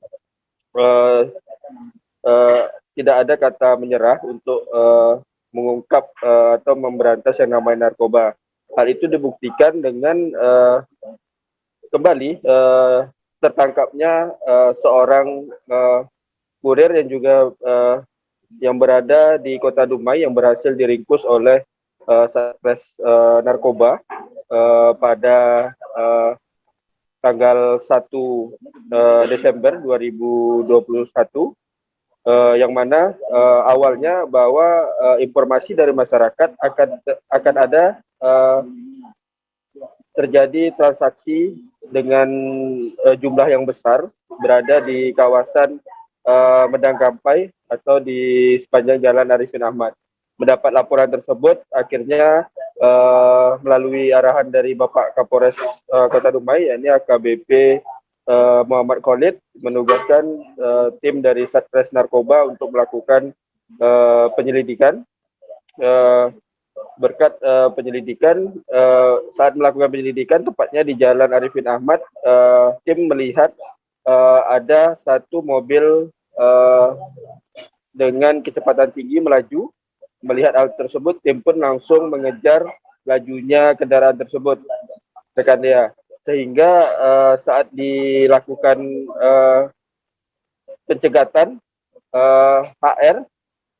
tidak ada kata menyerah untuk mengungkap atau memberantas yang namanya narkoba. Hal itu dibuktikan dengan kembali tertangkapnya seorang kurir yang juga yang berada di Kota Dumai yang berhasil diringkus oleh Satres Narkoba pada tanggal 1 Desember 2021, yang mana awalnya bahwa informasi dari masyarakat akan ada terjadi transaksi dengan jumlah yang besar berada di kawasan Medang Kampai atau di sepanjang Jalan Arifin Ahmad. Mendapat laporan tersebut, akhirnya melalui arahan dari Bapak Kapolres Kota Dumai, yakni AKBP Muhammad Khalid, menugaskan tim dari Satres Narkoba untuk melakukan penyelidikan. Berkat penyelidikan, saat melakukan penyelidikan, tepatnya di Jalan Arifin Ahmad, tim melihat ada satu mobil dengan kecepatan tinggi melaju. Melihat hal tersebut, tim pun langsung mengejar lajunya kendaraan tersebut, rekan Dea. Sehingga saat dilakukan pencegatan, HR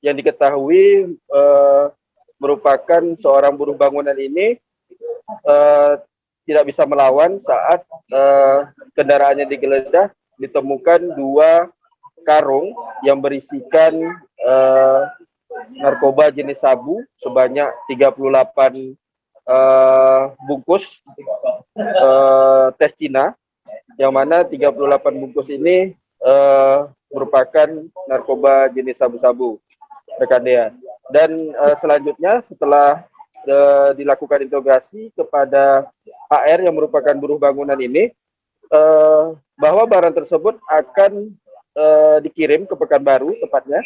yang diketahui merupakan seorang buruh bangunan ini tidak bisa melawan saat kendaraannya digeledah. Ditemukan 2 karung yang berisikan narkoba jenis sabu sebanyak 38 bungkus tes Cina, yang mana 38 bungkus ini merupakan narkoba jenis sabu-sabu, rekan Dea. Dan selanjutnya setelah dilakukan interogasi kepada HR yang merupakan buruh bangunan ini, bahwa barang tersebut akan dikirim ke Pekanbaru tepatnya.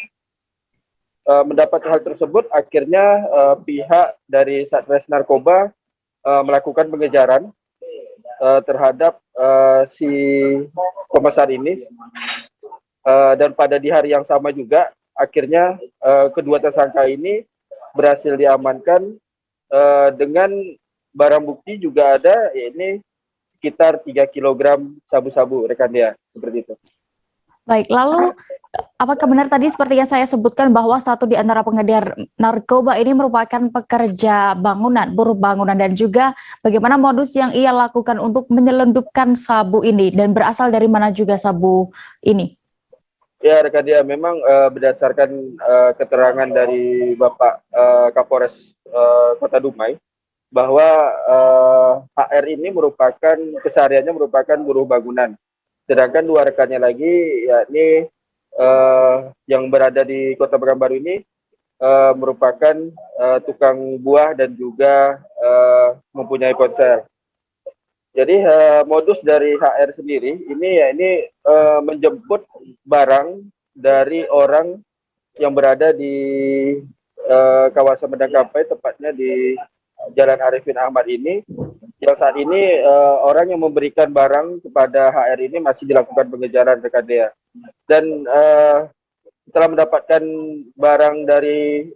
Mendapat hal tersebut, akhirnya pihak dari Satres Narkoba melakukan pengejaran terhadap si pemesan ini, dan pada di hari yang sama juga akhirnya kedua tersangka ini berhasil diamankan dengan barang bukti juga ada, ini sekitar 3 kg sabu-sabu, rekan dia, seperti itu. Baik, lalu apakah benar tadi seperti yang saya sebutkan bahwa satu di antara pengedar narkoba ini merupakan pekerja bangunan, buruh bangunan, dan juga bagaimana modus yang ia lakukan untuk menyelundupkan sabu ini dan berasal dari mana juga sabu ini? Ya, rekan dia, memang berdasarkan keterangan dari Bapak Kapolres Kota Dumai, bahwa HR ini merupakan kesehariannya merupakan buruh bangunan, sedangkan dua rekannya lagi, yakni yang berada di Kota Pekanbaru ini merupakan tukang buah dan juga mempunyai ponsel. Jadi modus dari HR sendiri ini menjemput barang dari orang yang berada di kawasan Medang Kampai, tepatnya di Jalan Arifin Ahmad ini, yang saat ini orang yang memberikan barang kepada HR ini masih dilakukan pengejaran, rekan dia. Dan setelah mendapatkan barang dari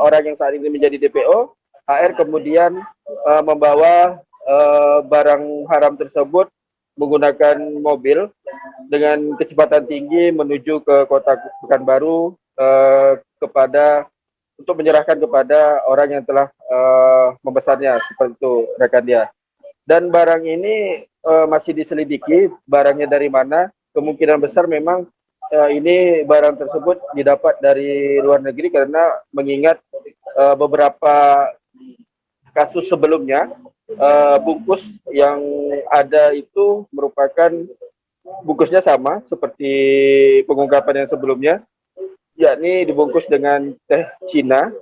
orang yang saat ini menjadi DPO, HR kemudian membawa barang haram tersebut menggunakan mobil dengan kecepatan tinggi menuju ke Kota Pekanbaru untuk menyerahkan kepada orang yang telah memesannya, seperti itu, rekan dia. Dan barang ini masih diselidiki barangnya dari mana. Kemungkinan besar memang ini barang tersebut didapat dari luar negeri, karena mengingat beberapa kasus sebelumnya bungkus yang ada itu merupakan bungkusnya sama seperti pengungkapan yang sebelumnya, yakni dibungkus dengan teh Cina.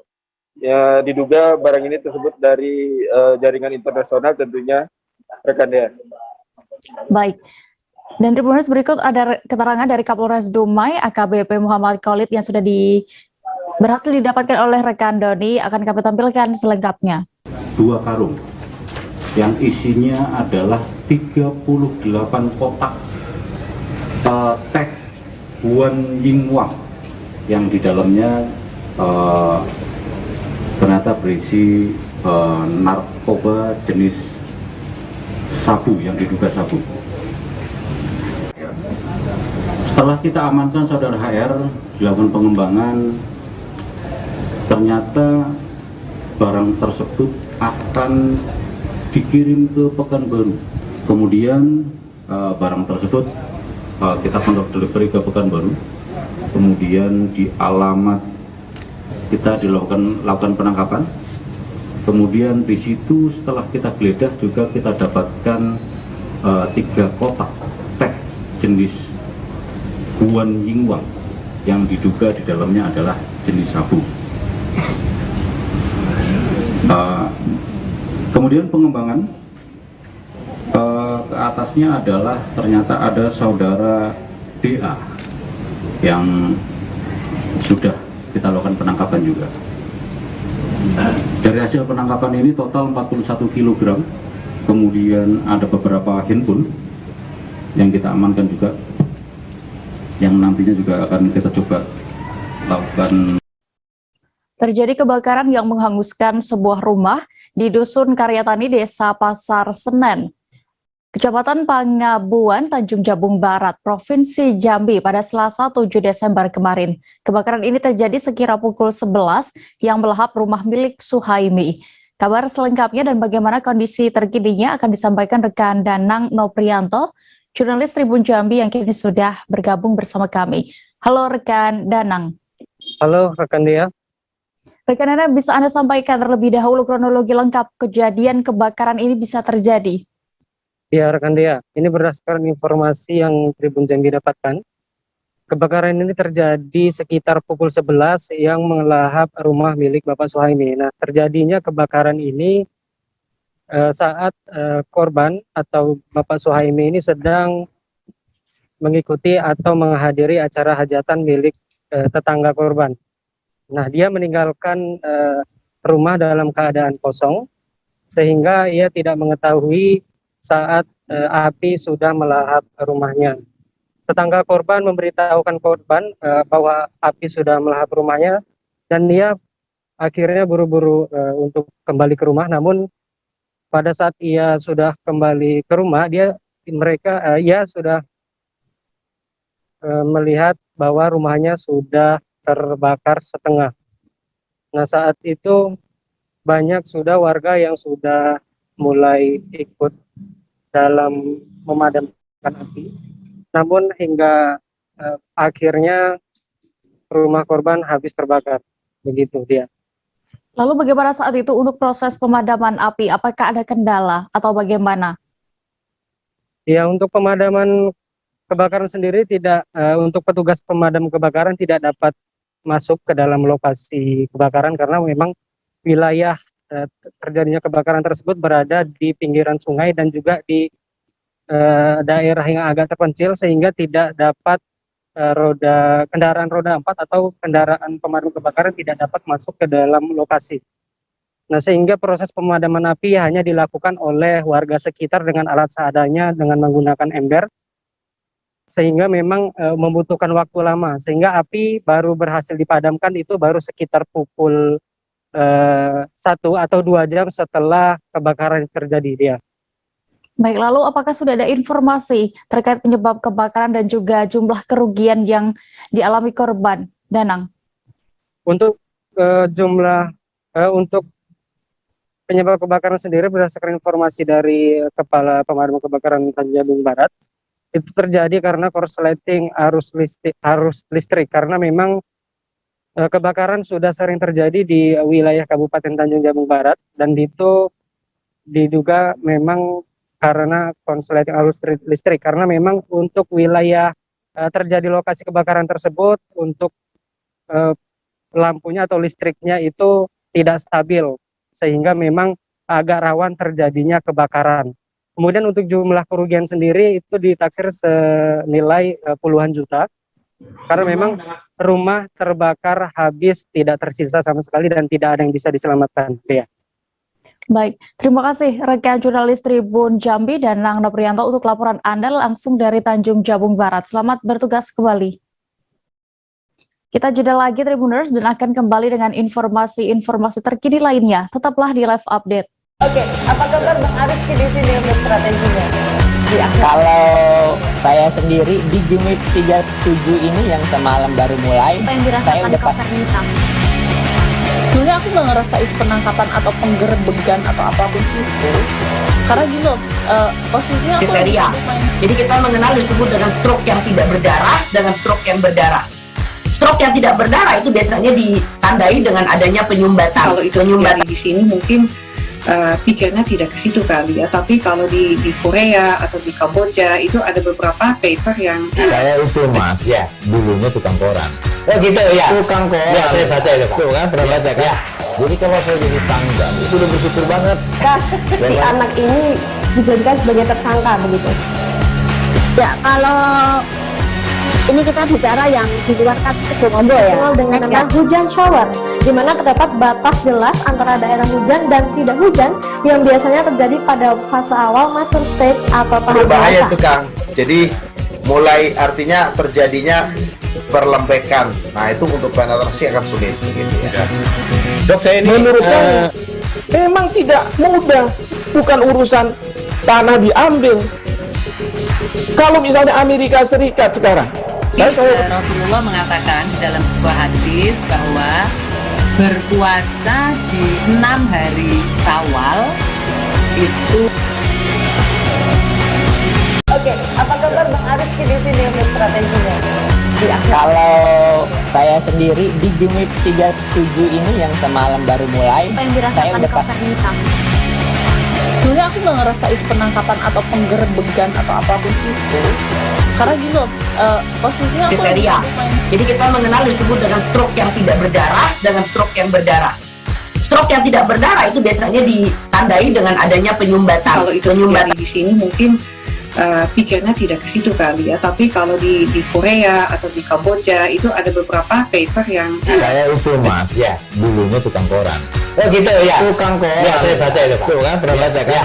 Ya, diduga barang ini tersebut dari jaringan internasional tentunya, rekan dia. Baik. Dan Tribuners, berikut ada keterangan dari Kapolres Dumai AKBP Muhammad Khalid yang sudah berhasil didapatkan oleh rekan Doni, akan kami tampilkan selengkapnya. 2 karung yang isinya adalah 38 kotak teh Guan Yingwang yang di dalamnya ternyata berisi narkoba jenis sabu, yang diduga sabu. Setelah kita amankan saudara HR, dilakukan pengembangan, ternyata barang tersebut akan dikirim ke Pekanbaru. Kemudian barang tersebut kita kontak delivery ke Pekanbaru. Kemudian di alamat kita lakukan penangkapan. Kemudian di situ setelah kita geledah juga kita dapatkan 3 kotak teh jenis Guan Yingwang yang diduga di dalamnya adalah jenis sabu. Kemudian pengembangan ke atasnya adalah ternyata ada saudara DA yang sudah kita lakukan penangkapan juga. Dari hasil penangkapan ini total 41 kg, kemudian ada beberapa handphone yang kita amankan juga, yang nantinya juga akan kita coba lakukan. Terjadi kebakaran yang menghanguskan sebuah rumah di Dusun Karyatani, Desa Pasar Senen, Kecamatan Pangabuan, Tanjung Jabung Barat, Provinsi Jambi pada Selasa 7 Desember kemarin. Kebakaran ini terjadi sekira pukul 11 yang melahap rumah milik Suhaimi. Kabar selengkapnya dan bagaimana kondisi terkininya akan disampaikan rekan Danang Noprianto, jurnalis Tribun Jambi yang kini sudah bergabung bersama kami. Halo rekan Danang. Halo rekan Dia. Rekan Danang, bisa Anda sampaikan terlebih dahulu kronologi lengkap kejadian kebakaran ini bisa terjadi? Ya rekan Dia, ini berdasarkan informasi yang Tribun Jambi dapatkan. Kebakaran ini terjadi sekitar pukul 11 yang melahap rumah milik Bapak Suhaimi. Nah, terjadinya kebakaran ini saat korban atau Bapak Suhaimi ini sedang mengikuti atau menghadiri acara hajatan milik tetangga korban. Nah, dia meninggalkan rumah dalam keadaan kosong, sehingga ia tidak mengetahui saat api sudah melahap rumahnya. Tetangga korban memberitahukan korban bahwa api sudah melahap rumahnya dan dia akhirnya buru-buru untuk kembali ke rumah. Namun pada saat ia sudah kembali ke rumah, ia sudah melihat bahwa rumahnya sudah terbakar setengah. Nah, saat itu banyak sudah warga yang sudah mulai ikut dalam memadamkan api. Namun hingga akhirnya rumah korban habis terbakar. Begitu dia. Lalu bagaimana saat itu untuk proses pemadaman api? Apakah ada kendala atau bagaimana? Ya, untuk pemadaman kebakaran sendiri tidak, untuk petugas pemadam kebakaran tidak dapat masuk ke dalam lokasi kebakaran karena memang wilayah terjadinya kebakaran tersebut berada di pinggiran sungai dan juga di daerah yang agak terpencil sehingga tidak dapat kendaraan roda 4 atau kendaraan pemadam kebakaran tidak dapat masuk ke dalam lokasi. Nah, sehingga proses pemadaman api hanya dilakukan oleh warga sekitar dengan alat seadanya dengan menggunakan ember, sehingga memang membutuhkan waktu lama, sehingga api baru berhasil dipadamkan itu baru sekitar pukul 1 atau 2 jam setelah kebakaran terjadi dia. Baik, lalu apakah sudah ada informasi terkait penyebab kebakaran dan juga jumlah kerugian yang dialami korban, Danang? Untuk untuk penyebab kebakaran sendiri berdasarkan informasi dari Kepala Pemadam Kebakaran Tanjung Jabung Barat, itu terjadi karena korsleting arus listrik karena memang kebakaran sudah sering terjadi di wilayah Kabupaten Tanjung Jabung Barat dan itu diduga memang karena korsleting arus listrik karena memang untuk wilayah terjadi lokasi kebakaran tersebut untuk lampunya atau listriknya itu tidak stabil sehingga memang agak rawan terjadinya kebakaran. Kemudian untuk jumlah kerugian sendiri itu ditaksir senilai puluhan juta karena memang rumah terbakar habis tidak tersisa sama sekali dan tidak ada yang bisa diselamatkan. Ya. Baik, terima kasih rekan jurnalis Tribun Jambi dan Nang Noprianto untuk laporan Anda langsung dari Tanjung Jabung Barat. Selamat bertugas kembali. Kita jeda lagi Tribuners dan akan kembali dengan informasi-informasi terkini lainnya. Tetaplah di Live Update. Oke, apa kabar Bang Arif di sini untuk strateginya? Kalau saya sendiri di Jumit 37 ini yang semalam baru mulai, saya udah sebenarnya aku nggak ngerasa itu penangkapan atau penggerbegan atau apapun itu, karena gini loh, posisinya aku kriteria. Jadi kita mengenal disebut dengan stroke yang tidak berdarah dengan stroke yang berdarah. Stroke yang tidak berdarah itu biasanya ditandai dengan adanya penyumbatan. Kalau itu penyumbatan di sini mungkin pikirnya tidak ke situ kali ya, tapi kalau di Korea atau di Kamboja itu ada beberapa paper yang saya itu mas, ya dulunya tukang koran. Oh gitu ya, tukang koran. Ya saya baca itu Pak. Tuh kan pernah baca kan? Ya. Jadi kalau saya jadi tanggal itu udah bersyukur banget. Si anak ini dijadikan sebagai tersangka begitu. Ya kalau ini kita bicara yang di luar kasus Sibolombo ya. Dengan nama hujan shower, di mana terdapat batas jelas antara daerah hujan dan tidak hujan yang biasanya terjadi pada fase awal mature stage atau tahap berbahaya itu Kang. Jadi mulai artinya terjadinya perlembekan. Nah itu untuk penetrasi akan sulit begitu ya. Dok saya ini menurut saya memang tidak mudah, bukan urusan tanah diambil. Kalau misalnya Amerika Serikat sekarang, Rasulullah mengatakan dalam sebuah hadis bahwa berpuasa di 6 hari Syawal itu. Oke, apa kabar Bang Arif di sini untuk strateginya? Kalau saya sendiri di Jumit 37 ini yang semalam baru mulai, saya udah sebenarnya aku nggak ngerasa itu penangkapan atau penggerbegan atau apapun itu, karena gini loh, posisinya kriteria. Jadi kita mengenal disebut dengan stroke yang tidak berdarah dengan stroke yang berdarah. Stroke yang tidak berdarah itu biasanya ditandai dengan adanya penyumbatan. Kalau itu penyumbatan di sini mungkin pikirnya tidak ke situ kali ya, tapi kalau di Korea atau di Kamboja itu ada beberapa paper yang saya itu mas, ya dulunya tukang koran. Oh gitu ya, tukang koran. Ya saya baca itu Pak. Tuh kan pernah baca kan?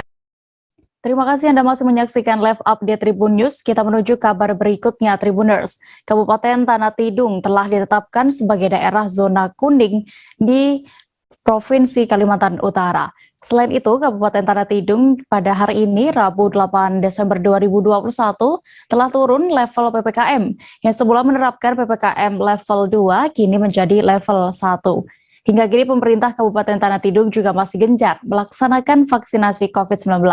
Terima kasih Anda masih menyaksikan live update Tribun News. Kita menuju kabar berikutnya, Tribuners. Kabupaten Tanah Tidung telah ditetapkan sebagai daerah zona kuning di Provinsi Kalimantan Utara. Selain itu, Kabupaten Tanah Tidung pada hari ini, Rabu 8 Desember 2021, telah turun level PPKM, yang semula menerapkan PPKM level 2, kini menjadi level 1. Hingga kini pemerintah Kabupaten Tanah Tidung juga masih gencar melaksanakan vaksinasi COVID-19.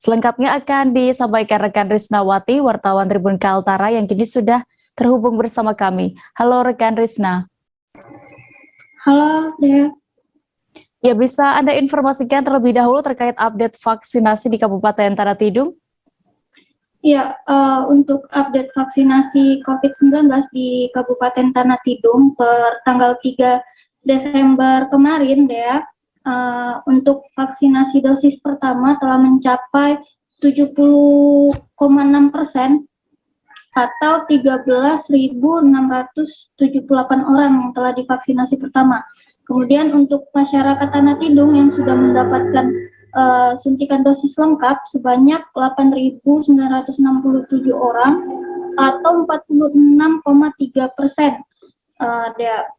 Selengkapnya akan disampaikan rekan Risnawati, wartawan Tribun Kaltara yang kini sudah terhubung bersama kami. Halo rekan Risna. Halo, Dea. Ya, bisa Anda informasikan terlebih dahulu terkait update vaksinasi di Kabupaten Tanah Tidung? Ya, untuk update vaksinasi COVID-19 di Kabupaten Tanah Tidung per tanggal 3 Desember kemarin, Dea, untuk vaksinasi dosis pertama telah mencapai 70,6% atau 13.678 orang yang telah divaksinasi pertama. Kemudian untuk masyarakat Tanah Tidung yang sudah mendapatkan suntikan dosis lengkap sebanyak 8.967 orang atau 46,3%.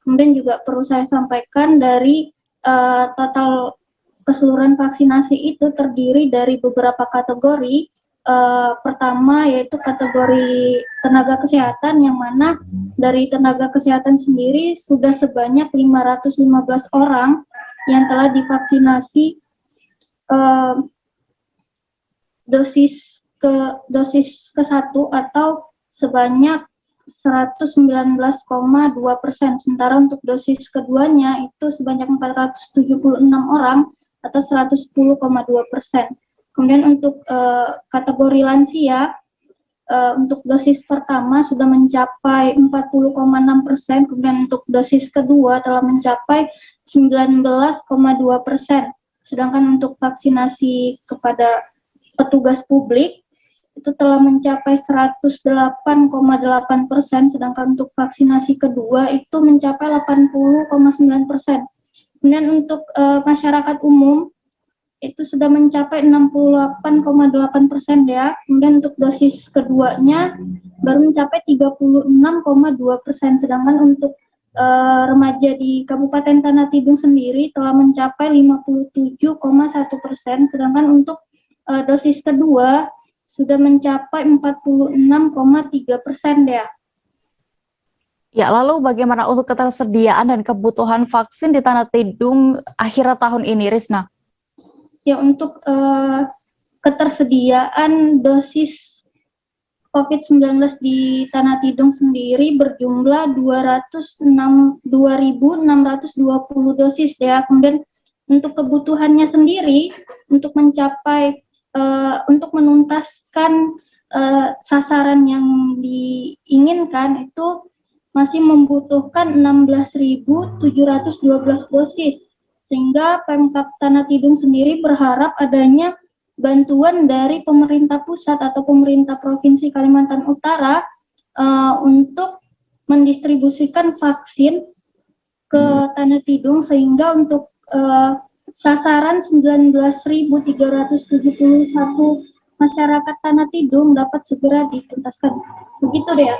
Kemudian juga perlu saya sampaikan dari total keseluruhan vaksinasi itu terdiri dari beberapa kategori. Pertama yaitu kategori tenaga kesehatan, yang mana dari tenaga kesehatan sendiri sudah sebanyak 515 orang yang telah divaksinasi dosis ke-1 atau sebanyak 119,2%. Sementara untuk dosis keduanya itu sebanyak 476 orang atau 110,2%. Kemudian untuk kategori lansia, untuk dosis pertama sudah mencapai 40,6%, kemudian untuk dosis kedua telah mencapai 19,2%. Sedangkan untuk vaksinasi kepada petugas publik itu telah mencapai 108,8%, sedangkan untuk vaksinasi kedua itu mencapai 80,9%. Kemudian untuk masyarakat umum itu sudah mencapai 68,8% ya. Kemudian untuk dosis keduanya baru mencapai 36,2%, sedangkan untuk remaja di Kabupaten Tanah Tidung sendiri telah mencapai 57,1%, sedangkan untuk dosis kedua sudah mencapai 46,3% ya. Ya, lalu bagaimana untuk ketersediaan dan kebutuhan vaksin di Tanah Tidung akhir tahun ini, Risna? Ya, untuk ketersediaan dosis COVID-19 di Tanah Tidung sendiri berjumlah 2.620 dosis ya. Kemudian untuk kebutuhannya sendiri untuk mencapai untuk menuntaskan sasaran yang diinginkan itu masih membutuhkan 16.712 dosis, sehingga Pemkab Tanah Tidung sendiri berharap adanya bantuan dari pemerintah pusat atau pemerintah Provinsi Kalimantan Utara untuk mendistribusikan vaksin ke Tanah Tidung, sehingga untuk sasaran 19.371 masyarakat Tanah Tidung dapat segera dituntaskan. Begitu deh ya.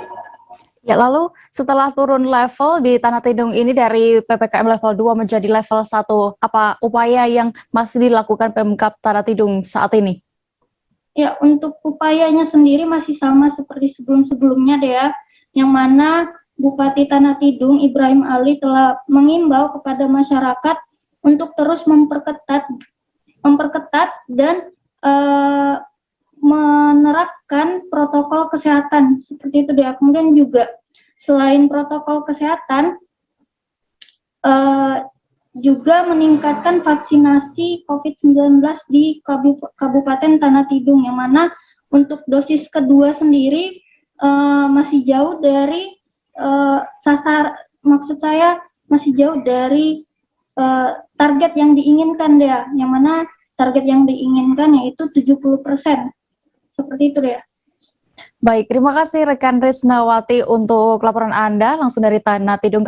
Ya, lalu setelah turun level di Tanah Tidung ini dari PPKM level 2 menjadi level 1, apa upaya yang masih dilakukan Pemkab Tanah Tidung saat ini? Ya, untuk upayanya sendiri masih sama seperti sebelum-sebelumnya deh ya, yang mana Bupati Tanah Tidung Ibrahim Ali telah mengimbau kepada masyarakat untuk terus memperketat dan menerapkan protokol kesehatan seperti itu deh. Kemudian juga selain protokol kesehatan juga meningkatkan vaksinasi COVID-19 di Kabupaten Tanah Tidung, yang mana untuk dosis kedua sendiri masih jauh dari masih jauh dari target yang diinginkan deh, yang mana target yang diinginkan yaitu 70%. Seperti itu deh. Baik, terima kasih rekan Risnawati untuk laporan Anda langsung dari Tanah Tidung,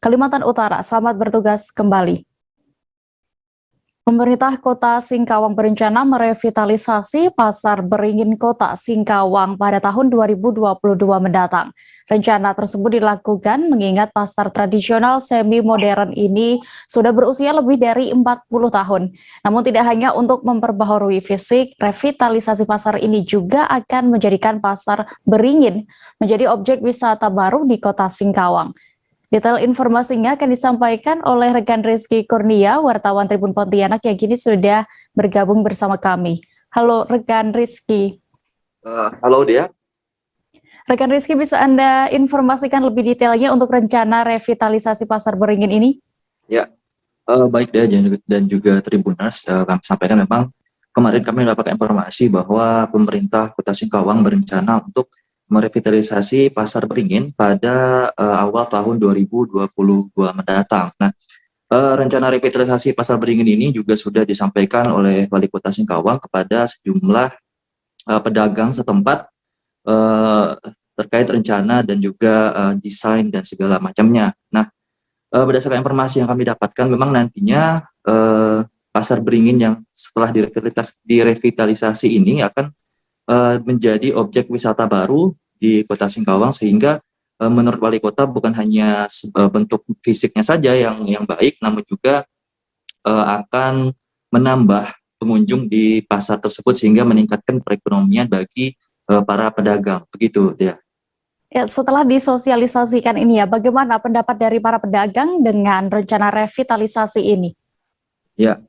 Kalimantan Utara. Selamat bertugas kembali. Pemerintah Kota Singkawang berencana merevitalisasi Pasar Beringin Kota Singkawang pada tahun 2022 mendatang. Rencana tersebut dilakukan mengingat pasar tradisional semi-modern ini sudah berusia lebih dari 40 tahun. Namun tidak hanya untuk memperbaharui fisik, revitalisasi pasar ini juga akan menjadikan Pasar Beringin menjadi objek wisata baru di Kota Singkawang. Detail informasinya akan disampaikan oleh rekan Rizky Kurnia, wartawan Tribun Pontianak yang kini sudah bergabung bersama kami. Halo rekan Rizky. Halo Dea. Rekan Rizky, bisa Anda informasikan lebih detailnya untuk rencana revitalisasi Pasar Beringin ini? Ya, baik Dea dan juga Tribuners, kami sampaikan memang kemarin kami mendapatkan informasi bahwa pemerintah Kota Singkawang berencana untuk merevitalisasi Pasar Beringin pada awal tahun 2022 mendatang. Nah, rencana revitalisasi Pasar Beringin ini juga sudah disampaikan oleh Wali Kota Singkawang kepada sejumlah pedagang setempat terkait rencana dan juga desain dan segala macamnya. Nah, berdasarkan informasi yang kami dapatkan, memang nantinya Pasar Beringin yang setelah direvitalisasi ini akan menjadi objek wisata baru di Kota Singkawang, sehingga menurut Wali Kota bukan hanya bentuk fisiknya saja yang baik, namun juga akan menambah pengunjung di pasar tersebut sehingga meningkatkan perekonomian bagi para pedagang. Begitu dia. Ya, setelah disosialisasikan ini ya, bagaimana pendapat dari para pedagang dengan rencana revitalisasi ini? Ya,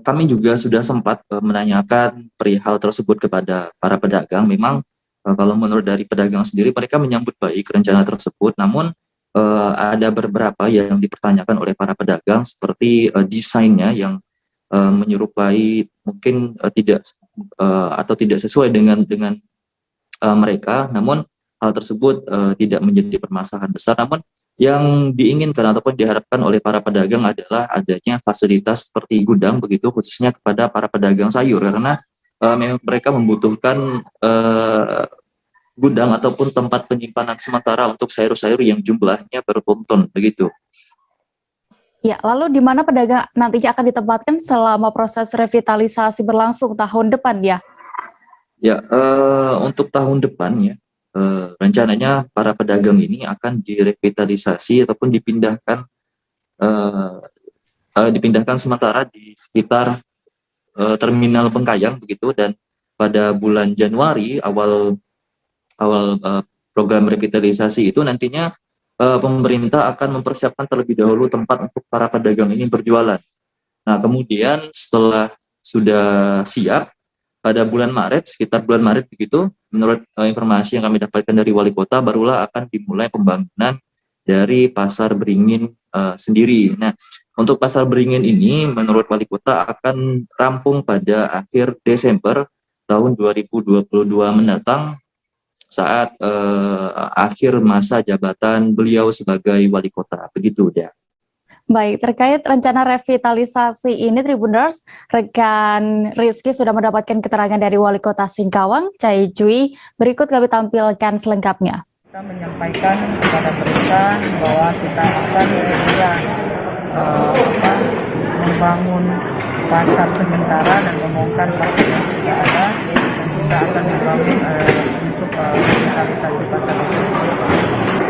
kami juga sudah sempat menanyakan perihal tersebut kepada para pedagang. Memang kalau menurut dari pedagang sendiri, mereka menyambut baik rencana tersebut, namun ada beberapa yang dipertanyakan oleh para pedagang seperti desainnya yang menyerupai mungkin tidak sesuai dengan mereka. Namun hal tersebut tidak menjadi permasalahan besar. Namun yang diinginkan ataupun diharapkan oleh para pedagang adalah adanya fasilitas seperti gudang, begitu khususnya kepada para pedagang sayur, karena memang mereka membutuhkan gudang ataupun tempat penyimpanan sementara untuk sayur-sayur yang jumlahnya bertonton, begitu. Ya, lalu di mana pedagang nantinya akan ditempatkan selama proses revitalisasi berlangsung tahun depan ya? Ya, untuk tahun depan ya, rencananya para pedagang ini akan direvitalisasi ataupun dipindahkan sementara di sekitar Terminal Bengkayang, begitu, dan pada bulan Januari awal program revitalisasi itu nantinya pemerintah akan mempersiapkan terlebih dahulu tempat untuk para pedagang ini berjualan. Nah, kemudian setelah sudah siap pada bulan Maret, sekitar bulan Maret begitu, menurut informasi yang kami dapatkan dari Wali Kota, barulah akan dimulai pembangunan dari Pasar Beringin sendiri. Nah, untuk Pasar Beringin ini menurut Wali Kota akan rampung pada akhir Desember tahun 2022 mendatang, saat akhir masa jabatan beliau sebagai Wali Kota. Begitu dia. Baik, terkait rencana revitalisasi ini, Tribuners, rekan Rizky sudah mendapatkan keterangan dari Wali Kota Singkawang, Cai Jui. Berikut kami tampilkan selengkapnya. Kita menyampaikan kepada mereka bahwa kita akan segera membangun pasar sementara dan membongkar pasar yang tidak ada. Kita akan membangun untuk revitalisasi pasar tersebut,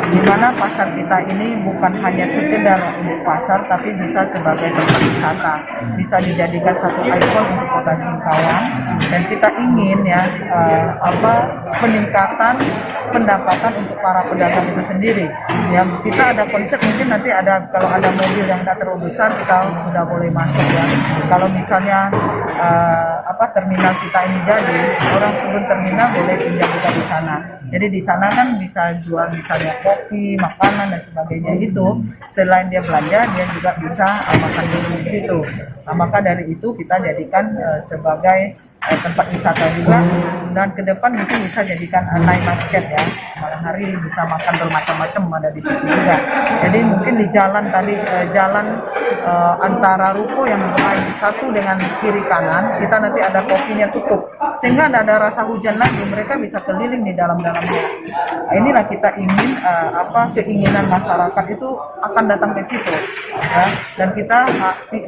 di mana pasar kita ini bukan hanya sekedar untuk pasar, tapi bisa sebagai tempat wisata, bisa dijadikan satu ikon untuk Kota Singkawang. Dan kita ingin ya peningkatan pendapatan untuk para pedagang itu sendiri. Ya, kita ada konsep, mungkin nanti ada, kalau ada mobil yang tidak terlalu besar kita sudah boleh masuk ya. Kalau misalnya terminal kita ini jadi, orang turun terminal boleh pinjam kita di sana. Jadi di sana kan bisa jual misalnya kopi, makanan dan sebagainya. Itu selain dia belanja, dia juga bisa makan dulu di situ. Nah, maka dari itu kita jadikan sebagai tempat wisata juga, dan ke depan mungkin bisa jadikan night market ya, malam hari bisa makan bermacam-macam ada di situ juga. Jadi mungkin di jalan tadi jalan antara ruko yang lain satu dengan kiri kanan, kita nanti ada kopinya tutup, sehingga tidak ada rasa hujan lagi, mereka bisa keliling di dalamnya. Inilah kita ingin keinginan masyarakat itu akan datang ke situ, ya. Dan kita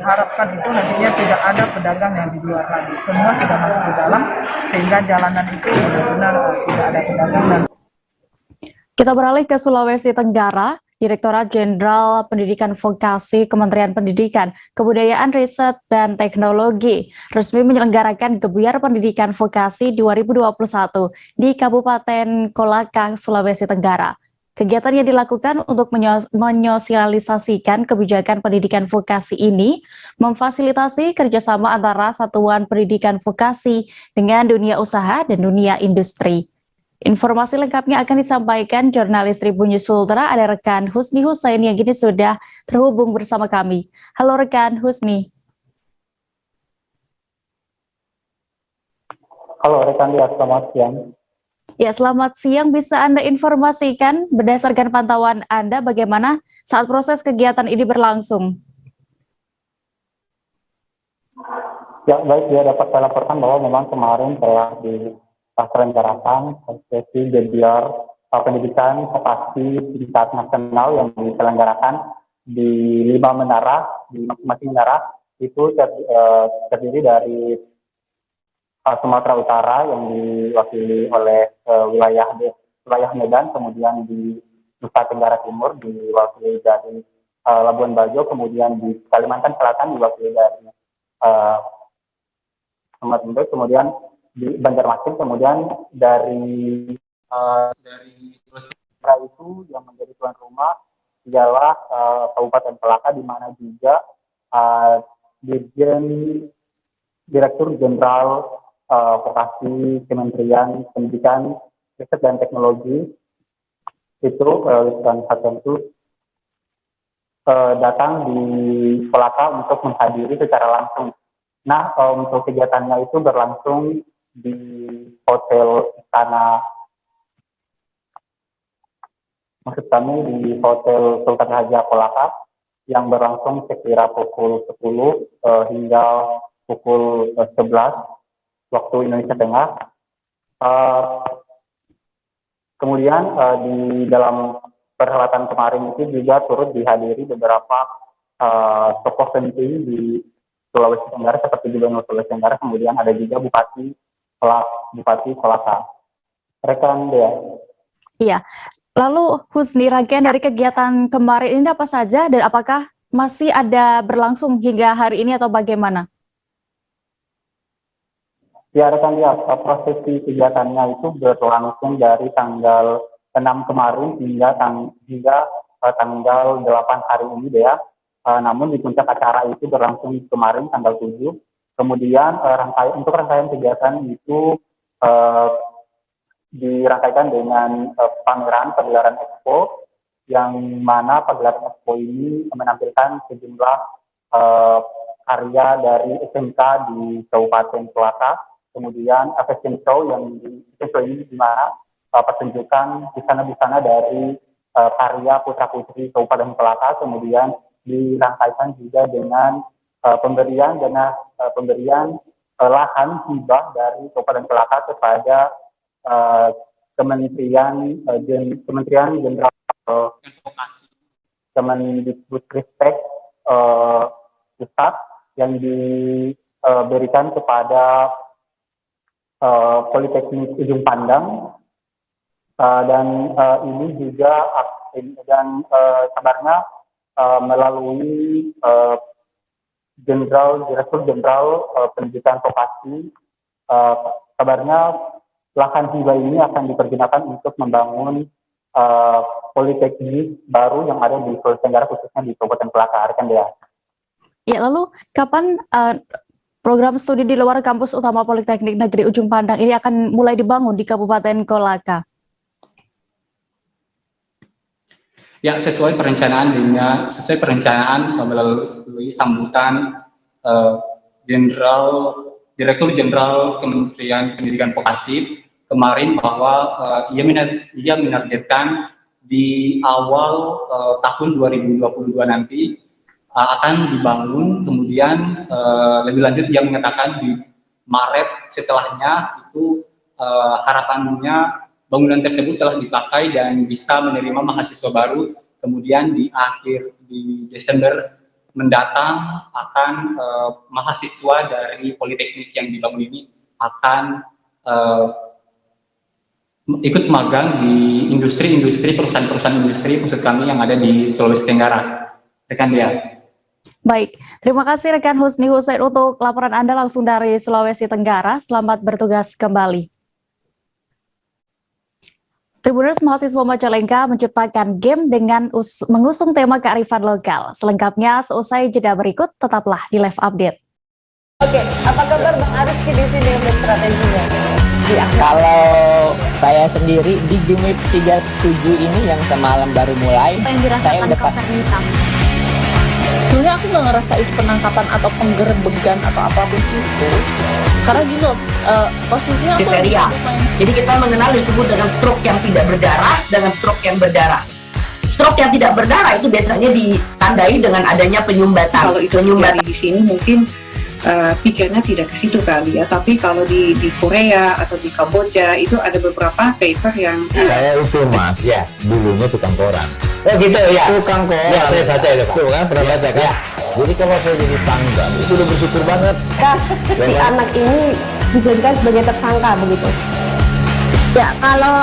harapkan itu nantinya tidak ada pedagang yang di luar lagi, semua sudah masuk ke dalam, sehingga jalanan itu benar-benar tidak ada pedagang. Kita beralih ke Sulawesi Tenggara. Direktorat Jenderal Pendidikan Vokasi Kementerian Pendidikan, Kebudayaan, Riset, dan Teknologi resmi menyelenggarakan Gebiar Pendidikan Vokasi 2021 di Kabupaten Kolaka, Sulawesi Tenggara. Kegiatan yang dilakukan untuk menyosialisasikan kebijakan pendidikan vokasi ini memfasilitasi kerjasama antara satuan pendidikan vokasi dengan dunia usaha dan dunia industri. Informasi lengkapnya akan disampaikan jurnalis Tribun News Sultra, ada rekan Husni Hussein yang kini sudah terhubung bersama kami. Halo rekan Husni. Halo rekan Dia, selamat siang. Ya, selamat siang. Bisa Anda informasikan berdasarkan pantauan Anda bagaimana saat proses kegiatan ini berlangsung? Ya, baik, dia dapat saya laporkan bahwa memang kemarin telah diselenggarakan sesi Gebiar Pendidikan Vokasi tingkat nasional yang diselenggarakan di 5 menara, di masing-masing menara itu terdiri dari Sumatera Utara yang diwakili oleh wilayah Medan, kemudian di Nusa Tenggara Timur diwakili dari Labuan Bajo, kemudian di Kalimantan Selatan diwakili dari Sumatera, kemudian di Banjarmasin, kemudian dari Sumatera itu yang menjadi tuan rumah ialah Kabupaten Kolaka, di mana juga Direktur Jenderal Vokasi Kementerian Pendidikan, Riset, dan Teknologi itu dan itu datang di Kolaka untuk menghadiri secara langsung. Nah, untuk kegiatannya itu berlangsung di Hotel Istana, maksud kami di Hotel Sultan Haja Kolaka, yang berlangsung sekira pukul 10 hingga pukul 11 waktu Indonesia Tengah. Kemudian di dalam perhelatan kemarin itu juga turut dihadiri beberapa tokoh penting di Sulawesi Tenggara seperti Gubernur Sulawesi Tenggara, kemudian ada juga Bupati Kolaka. Rekan Dea. Iya. Lalu Husni, rangkaian dari kegiatan kemarin ini apa saja dan apakah masih ada berlangsung hingga hari ini atau bagaimana? Ya, rekan Dea, prosesi kegiatannya itu berlangsung dari tanggal 6 kemarin hingga tanggal 8 hari ini, Dea. Namun di puncak acara itu berlangsung kemarin tanggal 7. Kemudian untuk rangkaian kegiatan itu dirangkaikan dengan pagelaran Expo, yang mana pagelaran Expo ini menampilkan sejumlah karya dari SMK di Kabupaten Kolaka. Kemudian fashion show ini di mana pertunjukan busana-busana dari karya putra-putri Kabupaten Kolaka, kemudian dirangkaikan juga dengan pemberian lahan hibah dari Kabupaten Kolaka kepada Kementerian Jenderal Kemendikbudristek Pusat, yang diberikan kepada Politeknik Ujung Pandang, dan ini juga kabarnya melalui Direktur Jenderal Pendidikan Vokasi, kabarnya lahan hibah ini akan dipergunakan untuk membangun politeknik baru yang ada di Sulawesi Tenggara, khususnya di Kabupaten Kolaka. Rekan Dea. Ya, lalu kapan program studi di luar kampus utama Politeknik Negeri Ujung Pandang ini akan mulai dibangun di Kabupaten Kolaka? Ya, sesuai perencanaan melalui sambutan Direktur Jenderal Kementerian Pendidikan Vokasi kemarin, bahwa ia menargetkan di awal tahun 2022 nanti akan dibangun. Kemudian lebih lanjut dia mengatakan di Maret setelahnya itu harapannya bangunan tersebut telah dipakai dan bisa menerima mahasiswa baru. Kemudian di Desember mendatang akan mahasiswa dari politeknik yang dibangun ini akan ikut magang di perusahaan-perusahaan industri maksud kami yang ada di Sulawesi Tenggara. Rekan dia. Baik, terima kasih rekan Husni Hussein untuk laporan Anda langsung dari Sulawesi Tenggara. Selamat bertugas kembali. Tribuners mahasiswa Majalengka menciptakan game dengan mengusung tema kearifan lokal. Selengkapnya seusai jeda berikut, tetaplah di Live Update. Oke, apa kabar Bang Arif di sini untuk strateginya? Kalau saya sendiri di Game 37 ini yang semalam baru mulai, saya udah Sebenarnya aku nggak ngerasa itu penangkapan atau penggerbegan atau apapun itu. Karena gini loh, posisinya aku kriteria. Jadi kita mengenal disebut dengan stroke yang tidak berdarah dengan stroke yang berdarah. Stroke yang tidak berdarah itu biasanya ditandai dengan adanya penyumbatan. Kalau itu terjadi di sini mungkin pikirnya tidak ke situ kali ya, tapi kalau di Korea atau di Kamboja itu ada beberapa paper yang saya itu mas ya dulunya tukang koran. Oh gitu ya, tukang koran ya, saya baca itu tuh kan, pernah baca kan ya. Jadi kalau saya jadi tanggal itu udah bersyukur banget si anak ini dijadikan sebagai tersangka begitu ya. Kalau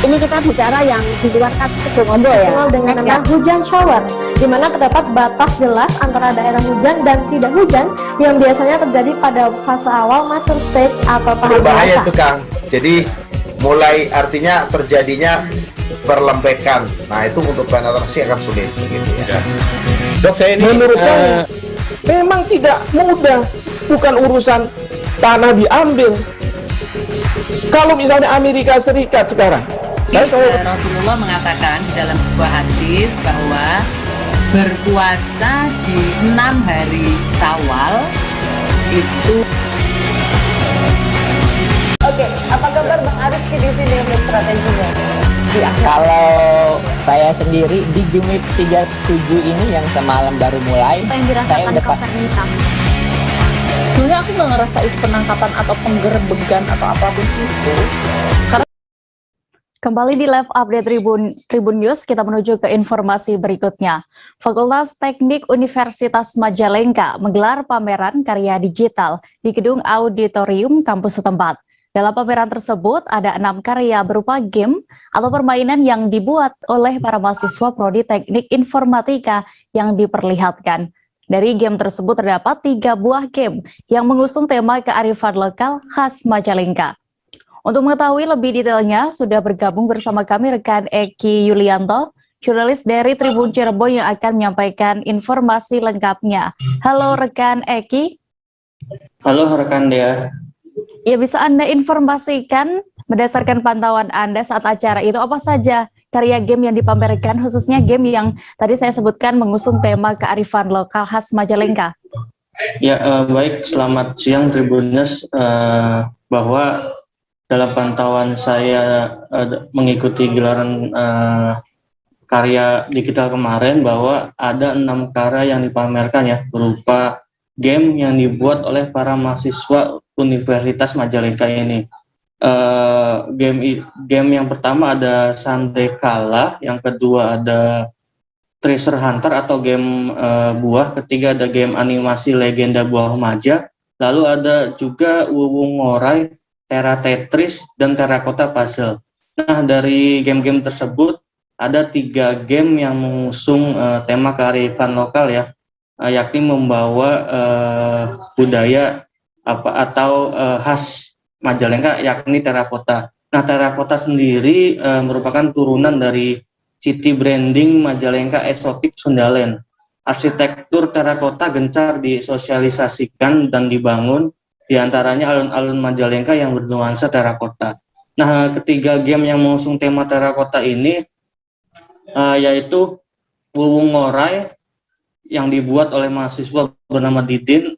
ini kita bicara yang di luar kasus Sebongondo ya, dengan nama hujan shower, di mana terdapat batas jelas antara daerah hujan dan tidak hujan yang biasanya terjadi pada fase awal mature stage atau tahap berbahaya itu Kang. Jadi mulai artinya terjadinya perlembekan. Nah itu untuk penetrasi akan sulit begitu ya. Dok, saya ini menurut saya memang tidak mudah, bukan urusan tanah diambil. Kalau misalnya Amerika Serikat sekarang, Rasulullah mengatakan dalam sebuah hadis bahwa berpuasa di 6 hari Syawal itu. Oke, apa kabar Bang Arif di sini untuk strateginya? Kalau saya sendiri di Game 37 ini yang semalam baru mulai, saya udah Sebenarnya aku nggak ngerasa itu penangkapan atau penggerbegan atau apapun itu. Karena Kembali di Live Update Tribun News, kita menuju ke informasi berikutnya. Fakultas Teknik Universitas Majalengka menggelar pameran karya digital di gedung auditorium kampus setempat. Dalam pameran tersebut ada 6 karya berupa game atau permainan yang dibuat oleh para mahasiswa Prodi Teknik Informatika yang diperlihatkan. Dari game tersebut terdapat 3 buah game yang mengusung tema kearifan lokal khas Majalengka. Untuk mengetahui lebih detailnya, sudah bergabung bersama kami rekan Eki Yulianto, jurnalis dari Tribun Cirebon yang akan menyampaikan informasi lengkapnya. Halo rekan Eki. Halo rekan Dea. Ya, bisa Anda informasikan berdasarkan pantauan Anda saat acara itu apa saja karya game yang dipamerkan, khususnya game yang tadi saya sebutkan mengusung tema kearifan lokal khas Majalengka? Ya, baik, selamat siang Tribuners. Bahwa dalam pantauan saya mengikuti gelaran karya digital kemarin, bahwa ada 6 karya yang dipamerkan ya, berupa game yang dibuat oleh para mahasiswa Universitas Majalengka ini. Game yang pertama ada Sandekala, yang kedua ada Treasure Hunter atau game buah, ketiga ada game animasi Legenda Buah Remaja, lalu ada juga Wuwung Ngorai, Tera Tetris, dan Terracotta Puzzle. Nah, dari game-game tersebut ada 3 game yang mengusung tema kearifan lokal ya, yakni membawa budaya atau khas Majalengka, yakni terracotta. Nah, terracotta sendiri merupakan turunan dari city branding Majalengka Exotic Sundaland. Arsitektur terracotta gencar disosialisasikan dan dibangun, di antaranya alun-alun Majalengka yang bernuansa terracotta. Nah, ketiga game yang mengusung tema terracotta ini yaitu Wuwung Ngorai yang dibuat oleh mahasiswa bernama Didin.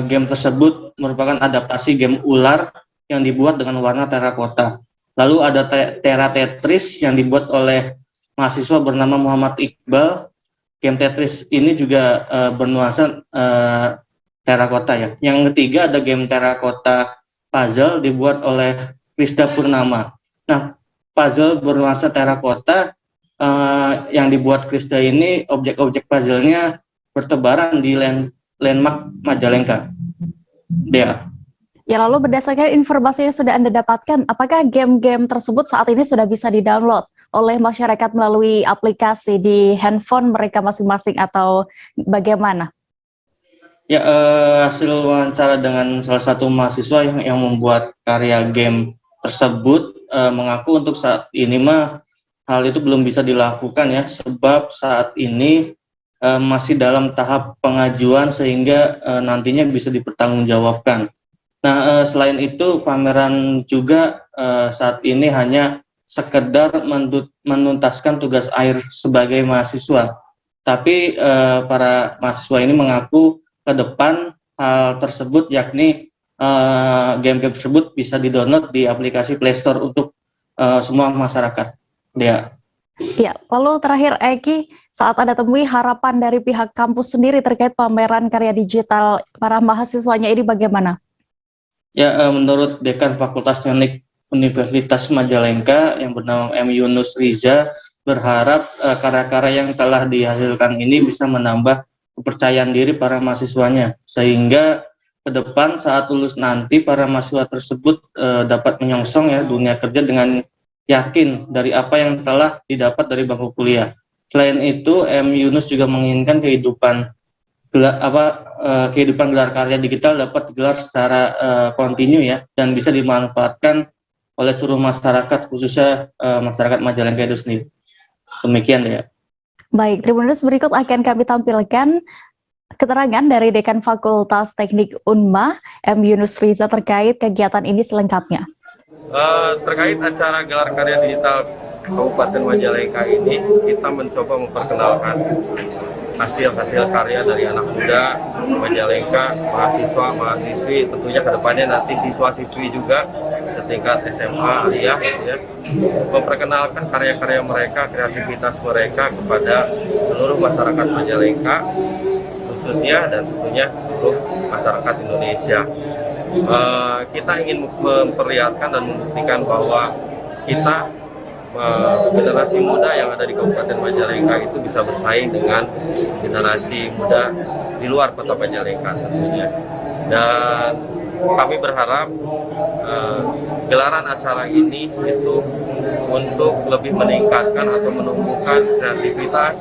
Game tersebut merupakan adaptasi game ular yang dibuat dengan warna terracotta. Lalu ada Tera Tetris yang dibuat oleh mahasiswa bernama Muhammad Iqbal. game Tetris ini juga bernuansa terakota ya. Yang ketiga ada game terakota puzzle dibuat oleh Krista Purnama. Nah, puzzle bernuansa terakota yang dibuat Krista ini, objek-objek puzzle-nya bertebaran di landmark Majalengka. Ya, lalu berdasarkan informasi yang sudah Anda dapatkan, apakah game-game tersebut saat ini sudah bisa di-download oleh masyarakat melalui aplikasi di handphone mereka masing-masing atau bagaimana? Ya, hasil wawancara dengan salah satu mahasiswa yang membuat karya game tersebut mengaku untuk saat ini mah hal itu belum bisa dilakukan ya, sebab saat ini masih dalam tahap pengajuan sehingga nantinya bisa dipertanggungjawabkan. Nah, selain itu pameran juga saat ini hanya sekedar menuntaskan tugas akhir sebagai mahasiswa. Tapi para mahasiswa ini mengaku ke depan hal tersebut, yakni game-game tersebut bisa di-download di aplikasi Play Store untuk semua masyarakat. Ya, lalu terakhir Eki, saat Anda temui harapan dari pihak kampus sendiri terkait pameran karya digital para mahasiswanya ini bagaimana? Ya, menurut Dekan Fakultas Teknik Universitas Majalengka yang bernama M. Yunus Riza berharap karya-karya yang telah dihasilkan ini bisa menambah kepercayaan diri para mahasiswanya, sehingga ke depan saat lulus nanti para mahasiswa tersebut dapat menyongsong ya dunia kerja dengan yakin dari apa yang telah didapat dari bangku kuliah. Selain itu, M. Yunus juga menginginkan kehidupan gelar karya digital dapat digelar secara kontinu ya, dan bisa dimanfaatkan oleh seluruh masyarakat, khususnya masyarakat Majalengka itu sendiri. Demikian ya. Baik, Tribuners, berikut akan kami tampilkan keterangan dari Dekan Fakultas Teknik Unma, M. Yunus Riza, terkait kegiatan ini selengkapnya. Terkait acara gelar karya digital Kabupaten Majalengka ini, kita mencoba memperkenalkan hasil-hasil karya dari anak muda Majalengka, mahasiswa, mahasiswi, tentunya kedepannya nanti siswa-siswi juga setingkat SMA, aliyah, ya, memperkenalkan karya-karya mereka, kreativitas mereka kepada seluruh masyarakat Majalengka, khususnya dan tentunya seluruh masyarakat Indonesia. Kita ingin memperlihatkan dan membuktikan bahwa kita generasi muda yang ada di Kabupaten Majalengka itu bisa bersaing dengan generasi muda di luar kota Majalengka tentunya. Dan kami berharap gelaran acara ini itu untuk lebih meningkatkan atau menumbuhkan kreativitas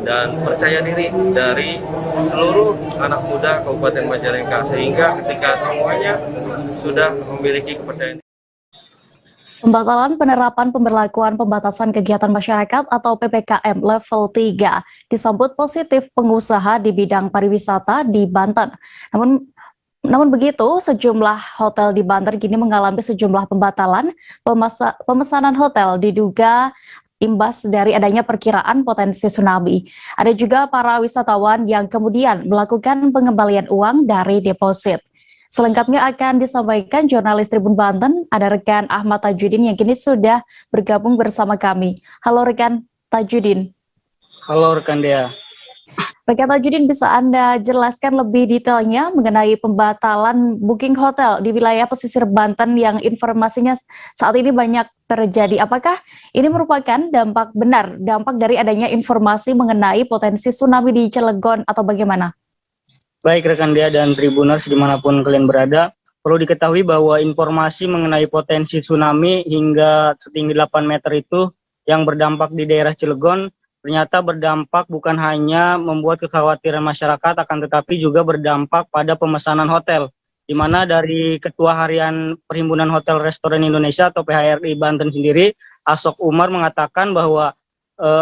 dan percaya diri dari seluruh anak muda Kabupaten Majalengka, sehingga ketika semuanya sudah memiliki kepercayaan. Pembatalan penerapan pemberlakuan pembatasan kegiatan masyarakat atau PPKM level 3 disambut positif pengusaha di bidang pariwisata di Banten. Namun begitu, sejumlah hotel di Banten kini mengalami sejumlah pembatalan pemesanan hotel diduga imbas dari adanya perkiraan potensi tsunami. Ada juga para wisatawan yang kemudian melakukan pengembalian uang dari deposit. Selengkapnya akan disampaikan jurnalis Tribun Banten, ada rekan Ahmad Tajudin yang kini sudah bergabung bersama kami. Halo rekan Tajudin. Halo rekan Dea. Rekan Tajudin, bisa Anda jelaskan lebih detailnya mengenai pembatalan booking hotel di wilayah pesisir Banten yang informasinya saat ini banyak terjadi. Apakah ini merupakan dampak dari adanya informasi mengenai potensi tsunami di Cilegon atau bagaimana? Baik rekan Dea dan Tribuners dimanapun kalian berada, perlu diketahui bahwa informasi mengenai potensi tsunami hingga setinggi 8 meter itu yang berdampak di daerah Cilegon ternyata berdampak bukan hanya membuat kekhawatiran masyarakat, akan tetapi juga berdampak pada pemesanan hotel, di mana dari Ketua Harian Perhimpunan Hotel Restoran Indonesia atau PHRI Banten sendiri, Asok Umar, mengatakan bahwa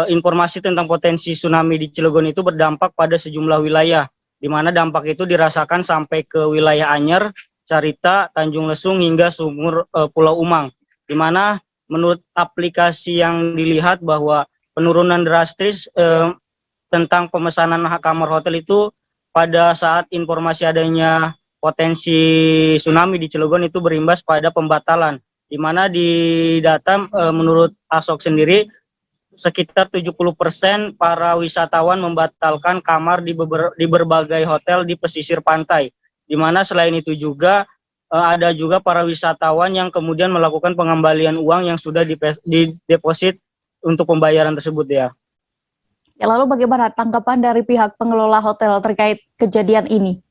informasi tentang potensi tsunami di Cilegon itu berdampak pada sejumlah wilayah, di mana dampak itu dirasakan sampai ke wilayah Anyer, Carita, Tanjung Lesung hingga Sumur Pulau Umang, di mana menurut aplikasi yang dilihat bahwa penurunan drastis tentang pemesanan kamar hotel itu pada saat informasi adanya potensi tsunami di Cilegon itu berimbas pada pembatalan, di mana di data menurut Asok sendiri sekitar 70% para wisatawan membatalkan kamar di berbagai hotel di pesisir pantai. Di mana selain itu juga ada juga para wisatawan yang kemudian melakukan pengembalian uang yang sudah dideposit untuk pembayaran tersebut ya. Ya, lalu bagaimana tanggapan dari pihak pengelola hotel terkait kejadian ini?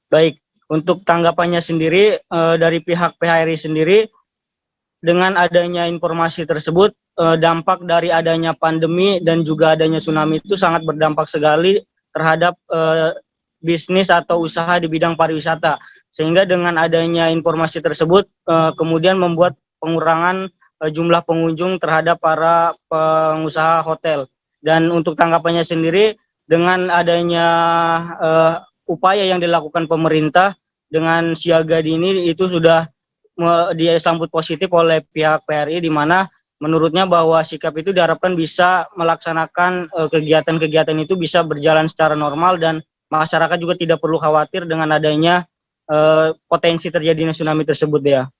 Baik, untuk tanggapannya sendiri dari pihak PHRI sendiri, dengan adanya informasi tersebut, dampak dari adanya pandemi dan juga adanya tsunami itu sangat berdampak sekali terhadap bisnis atau usaha di bidang pariwisata. Sehingga dengan adanya informasi tersebut kemudian membuat pengurangan jumlah pengunjung terhadap para pengusaha hotel. Dan untuk tanggapannya sendiri, dengan adanya upaya yang dilakukan pemerintah dengan siaga dini itu sudah disambut positif oleh pihak PRI, di mana menurutnya bahwa sikap itu diharapkan bisa melaksanakan kegiatan-kegiatan itu bisa berjalan secara normal dan masyarakat juga tidak perlu khawatir dengan adanya potensi terjadinya tsunami tersebut ya.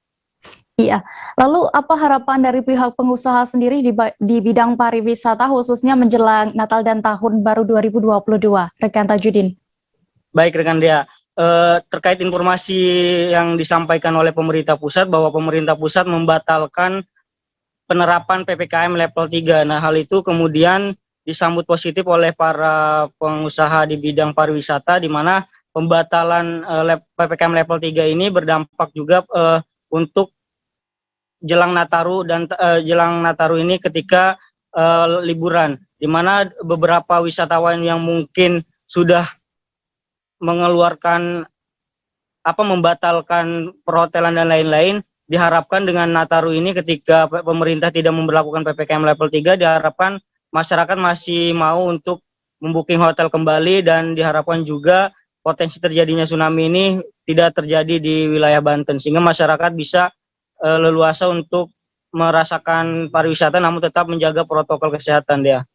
Iya, lalu apa harapan dari pihak pengusaha sendiri di bidang pariwisata khususnya menjelang Natal dan Tahun Baru 2022, rekan Tajudin? Baik rekan Dea, terkait informasi yang disampaikan oleh pemerintah pusat bahwa pemerintah pusat membatalkan penerapan PPKM level 3. Nah, hal itu kemudian disambut positif oleh para pengusaha di bidang pariwisata, di mana pembatalan PPKM level 3 ini berdampak juga untuk jelang Nataru dan jelang Nataru ini ketika liburan, di mana beberapa wisatawan yang mungkin sudah mengeluarkan membatalkan perhotelan dan lain-lain, diharapkan dengan Nataru ini ketika pemerintah tidak memberlakukan PPKM level 3, diharapkan masyarakat masih mau untuk membooking hotel kembali dan diharapkan juga potensi terjadinya tsunami ini tidak terjadi di wilayah Banten, sehingga masyarakat bisa leluasa untuk merasakan pariwisata namun tetap menjaga protokol kesehatan dia.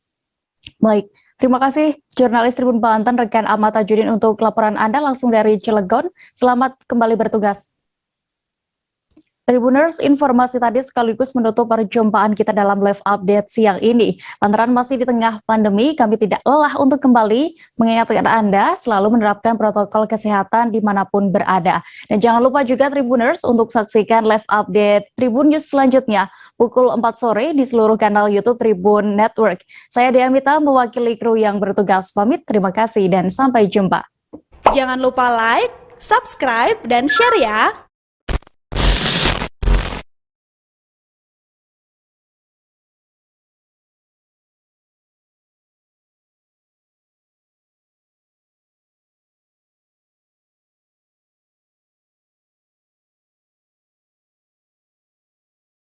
Baik, terima kasih jurnalis Tribun Banten rekan Ahmad Tajudin untuk laporan Anda langsung dari Cilegon. Selamat kembali bertugas. Tribuners, informasi tadi sekaligus menutup perjumpaan kita dalam live update siang ini. Lantaran masih di tengah pandemi, kami tidak lelah untuk kembali mengingatkan Anda selalu menerapkan protokol kesehatan dimanapun berada. Dan jangan lupa juga Tribuners untuk saksikan live update Tribun News selanjutnya pukul 4 sore di seluruh kanal YouTube Tribun Network. Saya Dea Mita mewakili kru yang bertugas pamit. Terima kasih dan sampai jumpa. Jangan lupa like, subscribe, dan share ya!